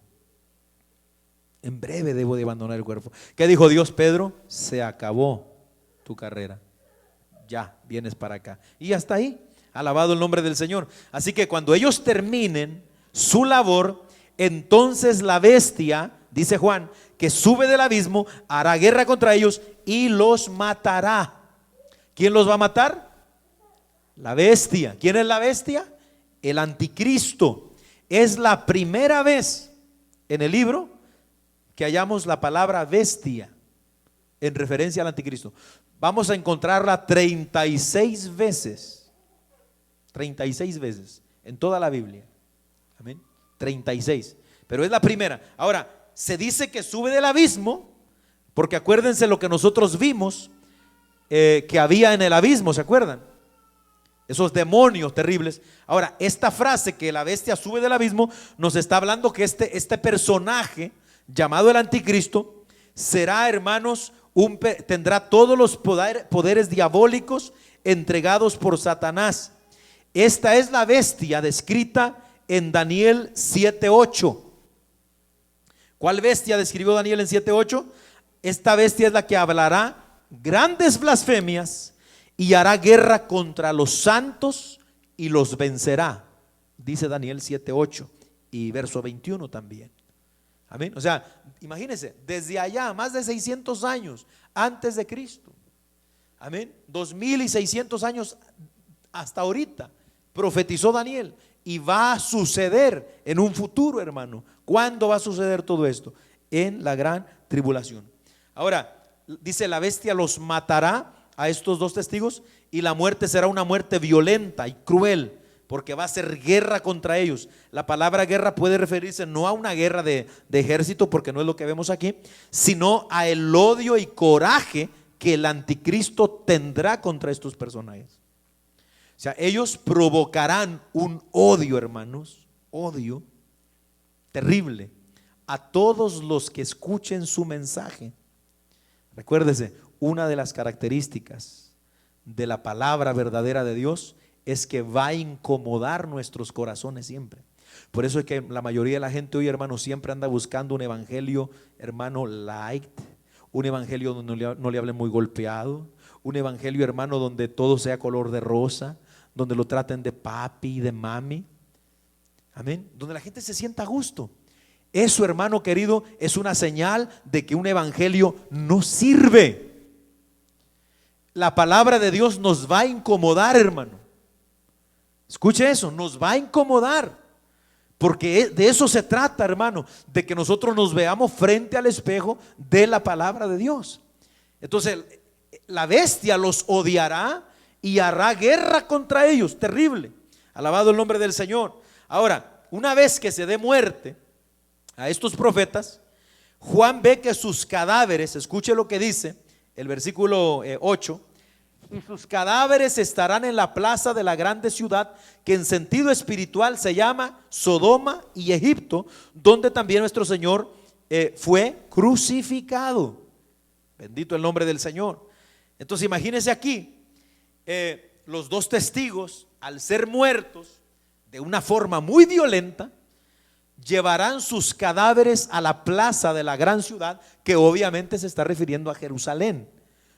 Speaker 1: En breve debo de abandonar el cuerpo. ¿Qué dijo Dios? Pedro, se acabó tu carrera. Ya, vienes para acá. Y hasta ahí, alabado el nombre del Señor. Así que cuando ellos terminen su labor, entonces la bestia, dice Juan, que sube del abismo, hará guerra contra ellos y los matará. ¿Quién los va a matar? La bestia. ¿Quién es la bestia? El anticristo. Es la primera vez en el libro que hallamos la palabra bestia en referencia al anticristo. Vamos a encontrarla 36 veces. 36 veces en toda la Biblia. Amén. 36. Pero es la primera. Ahora, se dice que sube del abismo, porque acuérdense lo que nosotros vimos que había en el abismo, ¿se acuerdan? Esos demonios terribles. Ahora, esta frase que la bestia sube del abismo nos está hablando que este personaje llamado el anticristo será, hermanos, tendrá todos los poderes diabólicos entregados por Satanás. Esta es la bestia descrita en Daniel 7:8. ¿Cuál bestia describió Daniel en 7:8? Esta bestia es la que hablará grandes blasfemias y hará guerra contra los santos y los vencerá, dice Daniel 7:8 y verso 21 también. Amén. O sea, imagínense, desde allá, más de 600 años antes de Cristo, amén, 2600 años hasta ahorita, profetizó Daniel, y va a suceder en un futuro, hermano. ¿Cuándo va a suceder todo esto? En la gran tribulación. Ahora, dice, la bestia los matará a estos dos testigos, y la muerte será una muerte violenta y cruel, porque va a ser guerra contra ellos. La palabra guerra puede referirse no a una guerra de ejército, porque no es lo que vemos aquí, sino a el odio y coraje que el anticristo tendrá contra estos personajes. O sea, ellos provocarán un odio, hermanos, odio terrible a todos los que escuchen su mensaje. Recuérdese, una de las características de la palabra verdadera de Dios es que va a incomodar nuestros corazones siempre. Por eso es que la mayoría de la gente hoy, hermano, siempre anda buscando un evangelio, hermano, light, un evangelio donde no le hablen muy golpeado, un evangelio, hermano, donde todo sea color de rosa, donde lo traten de papi, de mami, amén, donde la gente se sienta a gusto. Eso, hermano querido, es una señal de que un evangelio no sirve. La palabra de Dios nos va a incomodar, hermano. Escuche eso, nos va a incomodar, porque de eso se trata, hermano, de que nosotros nos veamos frente al espejo de la palabra de Dios. Entonces, la bestia los odiará y hará guerra contra ellos, terrible. Alabado el nombre del Señor. Ahora, una vez que se dé muerte a estos profetas, Juan ve que sus cadáveres, escuche lo que dice el versículo 8, y sus cadáveres estarán en la plaza de la grande ciudad, que en sentido espiritual se llama Sodoma y Egipto, donde también nuestro Señor fue crucificado. Bendito el nombre del Señor. Entonces imagínense aquí, los dos testigos, al ser muertos de una forma muy violenta, llevarán sus cadáveres a la plaza de la gran ciudad, que obviamente se está refiriendo a Jerusalén,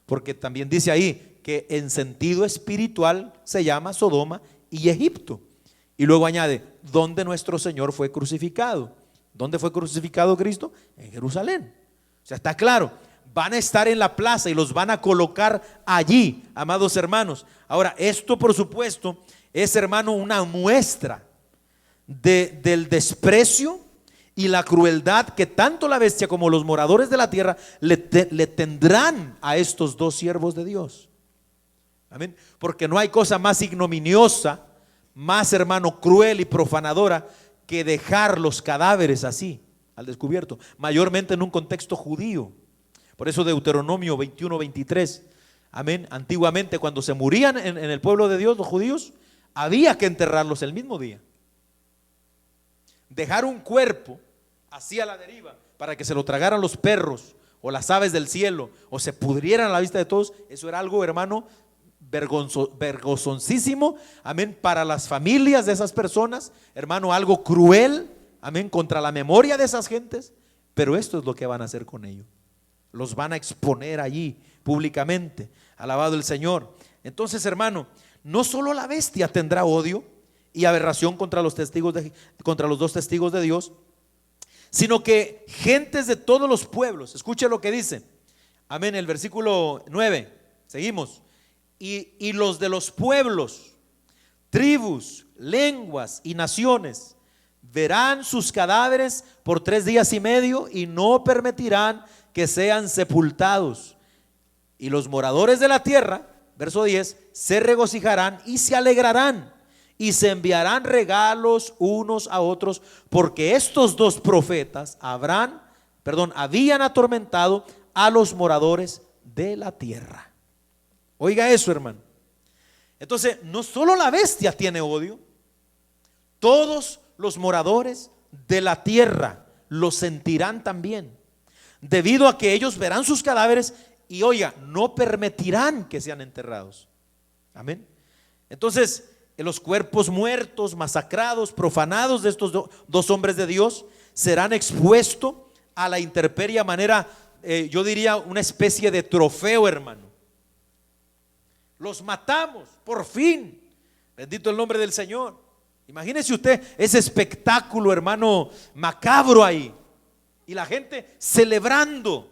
Speaker 1: porque también dice ahí que en sentido espiritual se llama Sodoma y Egipto. Y luego añade, donde nuestro Señor fue crucificado. ¿Dónde fue crucificado Cristo? En Jerusalén. O sea, está claro, van a estar en la plaza y los van a colocar allí, amados hermanos. Ahora, esto por supuesto es, hermano, una muestra del desprecio y la crueldad que tanto la bestia como los moradores de la tierra le tendrán a estos dos siervos de Dios. Amén. Porque no hay cosa más ignominiosa, más, hermano, cruel y profanadora que dejar los cadáveres así al descubierto, mayormente en un contexto judío. Por eso Deuteronomio 21:23, amén, antiguamente cuando se morían en el pueblo de Dios los judíos, había que enterrarlos el mismo día. Dejar un cuerpo así a la deriva para que se lo tragaran los perros o las aves del cielo o se pudrieran a la vista de todos, eso era algo, hermano, vergonzosísimo, amén, para las familias de esas personas, hermano, algo cruel, amén, contra la memoria de esas gentes. Pero esto es lo que van a hacer con ellos, los van a exponer allí públicamente. Alabado el Señor. Entonces, hermano, no solo la bestia tendrá odio y aberración contra los dos testigos de Dios, sino que gentes de todos los pueblos, escuche lo que dice, amén, el versículo 9, seguimos, y los de los pueblos, tribus, lenguas y naciones verán sus cadáveres por 3 días y medio y no permitirán que sean sepultados, y los moradores de la tierra, verso 10, se regocijarán y se alegrarán y se enviarán regalos unos a otros, porque estos dos profetas habían atormentado a los moradores de la tierra. Oiga eso, hermano. Entonces, no solo la bestia tiene odio, todos los moradores de la tierra lo sentirán también, debido a que ellos verán sus cadáveres y, oiga, no permitirán que sean enterrados. Amén. Entonces, los cuerpos muertos, masacrados, profanados de estos dos hombres de Dios serán expuestos a la intemperie a manera, yo diría, una especie de trofeo, hermano. Los matamos, por fin. Bendito el nombre del Señor. Imagínese usted ese espectáculo, hermano, macabro ahí. Y la gente celebrando.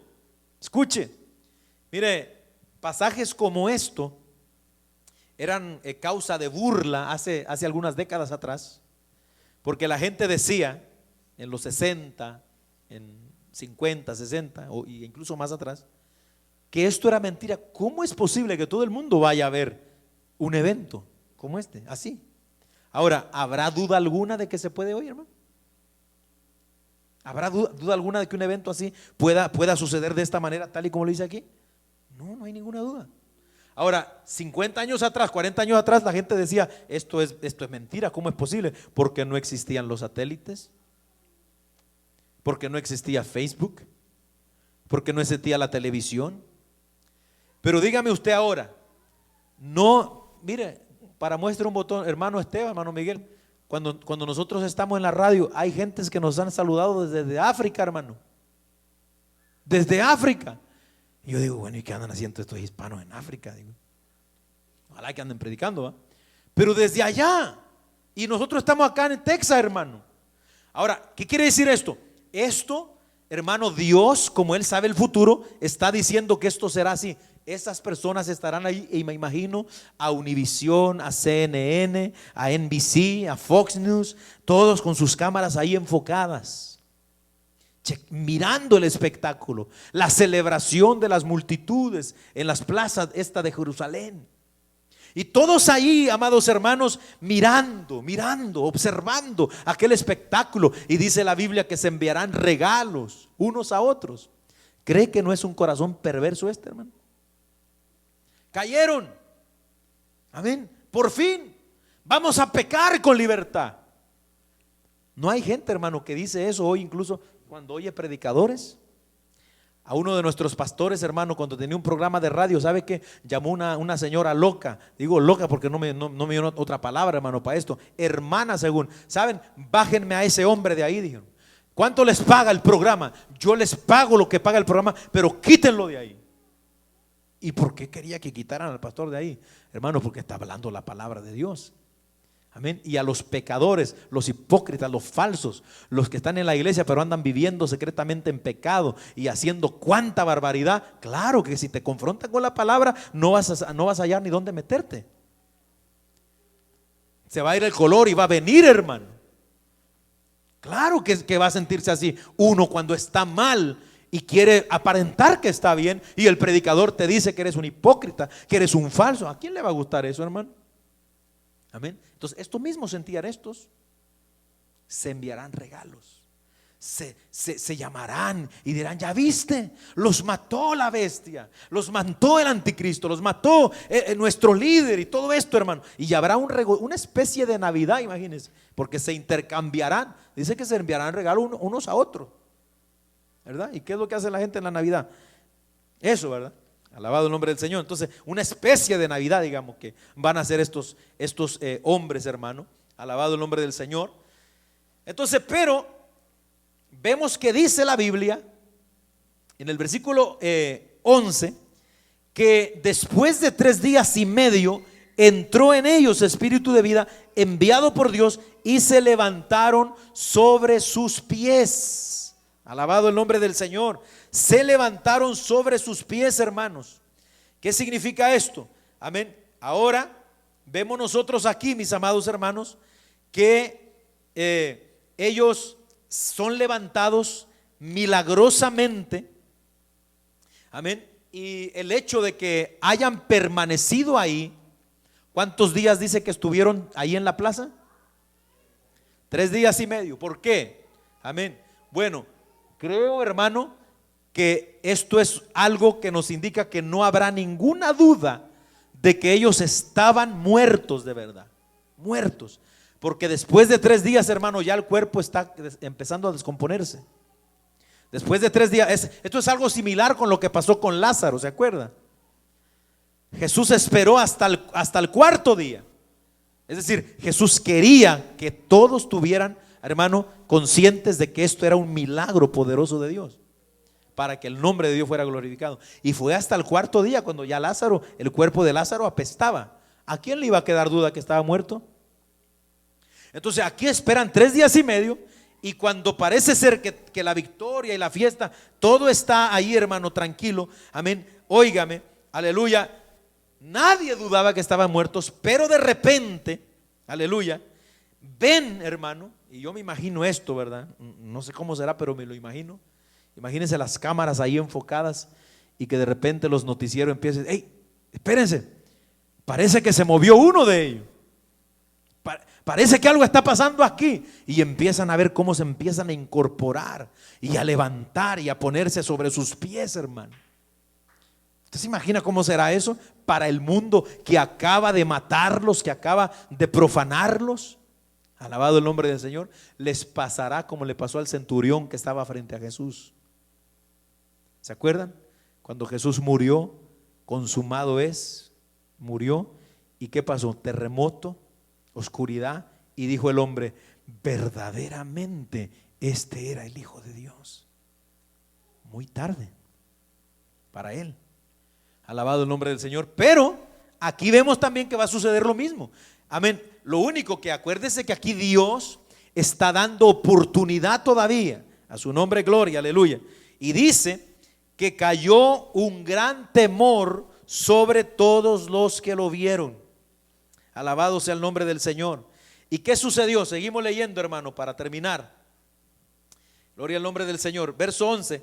Speaker 1: Escuche, mire, pasajes como esto eran causa de burla hace algunas décadas atrás, porque la gente decía en los 60, en 50, 60 o incluso más atrás, que esto era mentira. ¿Cómo es posible que todo el mundo vaya a ver un evento como este? Así. Ahora, ¿habrá duda alguna de que se puede hoy, hermano? ¿Habrá duda alguna de que un evento así pueda suceder de esta manera, tal y como lo dice aquí? No hay ninguna duda. Ahora, 50 años atrás, 40 años atrás, la gente decía, esto es mentira. ¿Cómo es posible? Porque no existían los satélites, porque no existía Facebook, porque no existía la televisión. Pero dígame usted ahora, no, mire, para muestra un botón, hermano Esteban, hermano Miguel, cuando nosotros estamos en la radio, hay gentes que nos han saludado desde África, hermano. Desde África. Y yo digo, bueno, ¿y qué andan haciendo estos hispanos en África? Digo, ojalá que anden predicando, ¿va? Pero desde allá. Y nosotros estamos acá en Texas, hermano. Ahora, ¿qué quiere decir esto? Esto, hermano, Dios, como Él sabe el futuro, está diciendo que esto será así. Esas personas estarán ahí, y me imagino a Univision, a CNN, a NBC, a Fox News, todos con sus cámaras ahí enfocadas, mirando el espectáculo, la celebración de las multitudes en las plazas esta de Jerusalén. Y todos ahí, amados hermanos, mirando, observando aquel espectáculo. Y dice la Biblia que se enviarán regalos unos a otros. ¿Cree que no es un corazón perverso este, hermano? Cayeron. Amén. Por fin vamos a pecar con libertad. No hay gente, hermano, que dice eso hoy, incluso cuando oye predicadores. A uno de nuestros pastores, hermano, cuando tenía un programa de radio, ¿sabe qué? Llamó una señora loca. Digo loca porque no me dio otra palabra, hermano, para esto. Hermana, según. ¿Saben? Bájenme a ese hombre de ahí, dijeron. ¿Cuánto les paga el programa? Yo les pago lo que paga el programa, pero quítenlo de ahí. ¿Y por qué quería que quitaran al pastor de ahí? Hermano, porque está hablando la palabra de Dios. Amén. Y a los pecadores, los hipócritas, los falsos, los que están en la iglesia pero andan viviendo secretamente en pecado y haciendo cuánta barbaridad. Claro que si te confrontan con la palabra no vas a hallar ni dónde meterte. Se va a ir el color y va a venir, hermano. Claro que va a sentirse así uno cuando está mal y quiere aparentar que está bien, y el predicador te dice que eres un hipócrita, que eres un falso. ¿A quién le va a gustar eso, hermano? Amén. Entonces, esto mismo sentían estos. Se enviarán regalos, se llamarán y dirán, ya viste, los mató la bestia, los mató el anticristo, los mató nuestro líder y todo esto, hermano. Y habrá una especie de Navidad, imagínense, porque se intercambiarán. Dice que se enviarán regalos unos a otros, ¿verdad? ¿Y qué es lo que hace la gente en la Navidad? Eso, ¿verdad? Alabado el nombre del Señor. Entonces, una especie de Navidad, digamos, que van a hacer estos hombres, hermano. Alabado el nombre del Señor. Entonces, pero vemos que dice la Biblia en el versículo 11 que después de 3 días y medio entró en ellos espíritu de vida enviado por Dios y se levantaron sobre sus pies. Alabado el nombre del Señor. Se levantaron sobre sus pies, hermanos. ¿Qué significa esto? Amén. Ahora vemos nosotros aquí, mis amados hermanos, que ellos son levantados milagrosamente. Amén. Y el hecho de que hayan permanecido ahí ¿Cuántos días dice que estuvieron ahí en la plaza? 3 días y medio. ¿Por qué? Amén. Bueno, creo, hermano, que esto es algo que nos indica que no habrá ninguna duda de que ellos estaban muertos de verdad. Muertos. Porque después de 3 días, hermano, ya el cuerpo está empezando a descomponerse. Después de 3 días, esto es algo similar con lo que pasó con Lázaro, ¿se acuerda? Jesús esperó hasta el 4.º día. Es decir, Jesús quería que todos estuvieran, hermano, conscientes de que esto era un milagro poderoso de Dios, para que el nombre de Dios fuera glorificado. Y fue hasta el 4.º día cuando ya Lázaro, el cuerpo de Lázaro apestaba. ¿A quién le iba a quedar duda que estaba muerto? Entonces aquí esperan 3 días y medio, y cuando parece ser que la victoria y la fiesta, todo está ahí, hermano, tranquilo, amén, óigame, aleluya, nadie dudaba que estaban muertos, pero de repente, aleluya, ven, hermano, y yo me imagino esto, ¿verdad? No sé cómo será, pero me lo imagino. Imagínense las cámaras ahí enfocadas y que de repente los noticieros empiecen: hey, espérense, parece que se movió uno de ellos. Parece que algo está pasando aquí. Y empiezan a ver cómo se empiezan a incorporar y a levantar y a ponerse sobre sus pies, hermano. ¿Usted se imagina cómo será eso para el mundo que acaba de matarlos, que acaba de profanarlos? Alabado el nombre del Señor. Les pasará como le pasó al centurión que estaba frente a Jesús. ¿Se acuerdan? Cuando Jesús murió, consumado es, murió. ¿Y qué pasó? Terremoto, oscuridad, y dijo el hombre: verdaderamente este era el Hijo de Dios. Muy tarde para él. Alabado el nombre del Señor. Pero aquí vemos también que va a suceder lo mismo. Amén. Lo único que acuérdese que aquí Dios está dando oportunidad todavía. A su nombre gloria, aleluya. Y dice que cayó un gran temor sobre todos los que lo vieron. Alabado sea el nombre del Señor. ¿Y qué sucedió? Seguimos leyendo, hermano, para terminar. Gloria al nombre del Señor. Verso 12.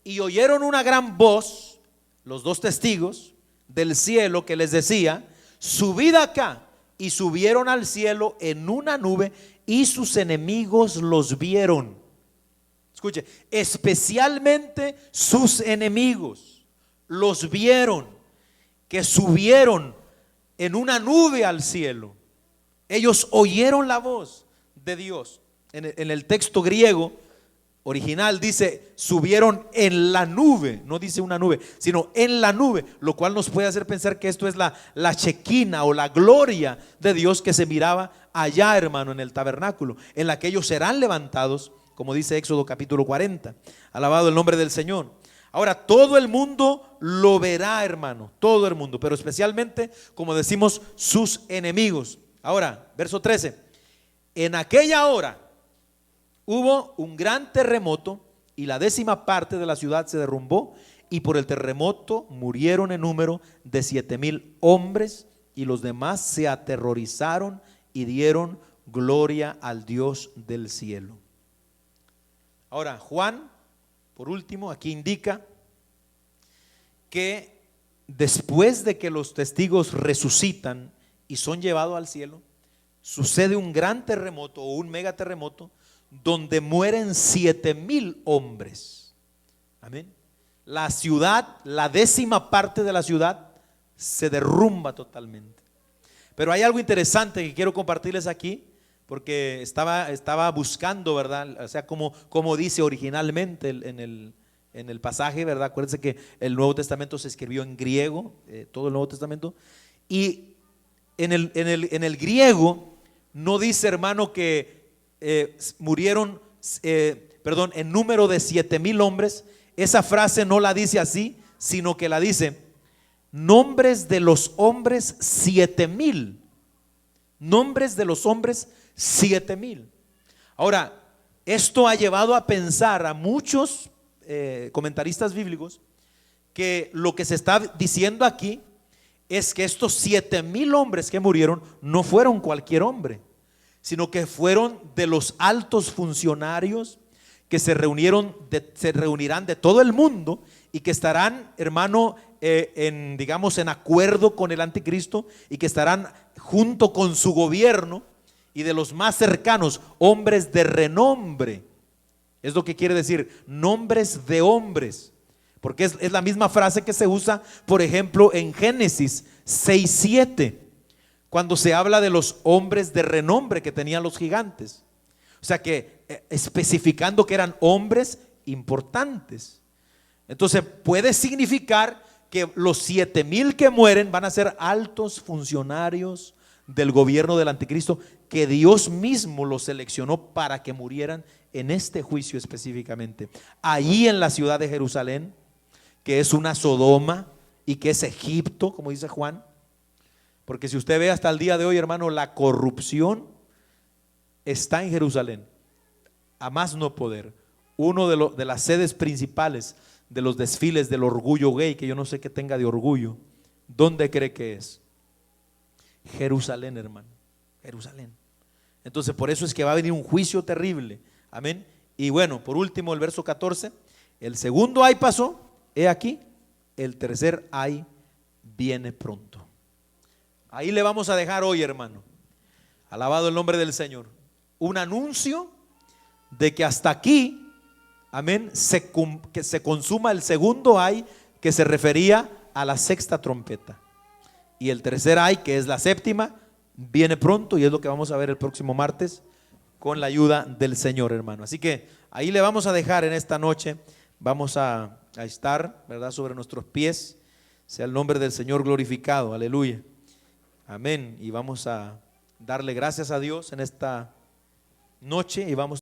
Speaker 1: Y oyeron una gran voz, los 2 testigos del cielo, que les decía: subid acá. Y subieron al cielo en una nube, y sus enemigos los vieron. Escuche, especialmente sus enemigos los vieron, que subieron en una nube al cielo. Ellos oyeron la voz de Dios. En el texto griego original dice: subieron en la nube. No dice una nube, sino en la nube, lo cual nos puede hacer pensar que esto es la chequina o la gloria de Dios que se miraba allá, hermano, en el tabernáculo, en la que ellos serán levantados, como dice Éxodo capítulo 40. Alabado el nombre del Señor. Ahora todo el mundo lo verá, hermano, todo el mundo, pero especialmente, como decimos, sus enemigos. Ahora, verso 13. En aquella hora hubo un gran terremoto, y la 10ª parte de la ciudad se derrumbó, y por el terremoto murieron en número de 7,000 hombres, y los demás se aterrorizaron y dieron gloria al Dios del cielo. Ahora, Juan, por último, aquí indica que después de que los testigos resucitan y son llevados al cielo, sucede un gran terremoto o un megaterremoto donde mueren 7,000 hombres. Amén. La ciudad, la 10ª parte de la ciudad se derrumba totalmente. Pero hay algo interesante que quiero compartirles aquí, porque estaba buscando, ¿verdad? O sea, como dice originalmente en el pasaje, ¿verdad? Acuérdense que el Nuevo Testamento se escribió en griego, todo el Nuevo Testamento, y en el griego no dice, hermano, que murieron, en número de 7,000 hombres. Esa frase no la dice así, sino que la dice: nombres de los hombres 7,000. Nombres de los hombres 7,000. Ahora, esto ha llevado a pensar a muchos comentaristas bíblicos que lo que se está diciendo aquí es que estos 7,000 hombres que murieron no fueron cualquier hombre, sino que fueron de los altos funcionarios que se reunirán de todo el mundo y que estarán, hermano, digamos, en acuerdo con el anticristo, y que estarán junto con su gobierno y de los más cercanos, hombres de renombre. Es lo que quiere decir, nombres de hombres, porque es la misma frase que se usa, por ejemplo, en Génesis 6:7, cuando se habla de los hombres de renombre que tenían los gigantes. O sea que especificando que eran hombres importantes. Entonces puede significar que los 7,000 que mueren van a ser altos funcionarios del gobierno del anticristo, que Dios mismo los seleccionó para que murieran en este juicio específicamente. Allí en la ciudad de Jerusalén, que es una Sodoma y que es Egipto, como dice Juan. Porque si usted ve hasta el día de hoy, hermano, la corrupción está en Jerusalén, a más no poder. Uno de las sedes principales de los desfiles del orgullo gay, que yo no sé qué tenga de orgullo, ¿dónde cree que es? Jerusalén, hermano, Jerusalén. Entonces por eso es que va a venir un juicio terrible, amén. Y bueno, por último el verso 14, el segundo ay pasó, he aquí, el tercer ay viene pronto. Ahí le vamos a dejar hoy, hermano, alabado el nombre del Señor, un anuncio de que hasta aquí, amén, que se consuma el segundo ay, que se refería a la sexta trompeta, y el tercer ay, que es la séptima, viene pronto, y es lo que vamos a ver el próximo martes con la ayuda del Señor, hermano. Así que ahí le vamos a dejar en esta noche. Vamos a estar, ¿verdad?, sobre nuestros pies. Sea el nombre del Señor glorificado, aleluya, amén. Y vamos a darle gracias a Dios en esta noche y vamos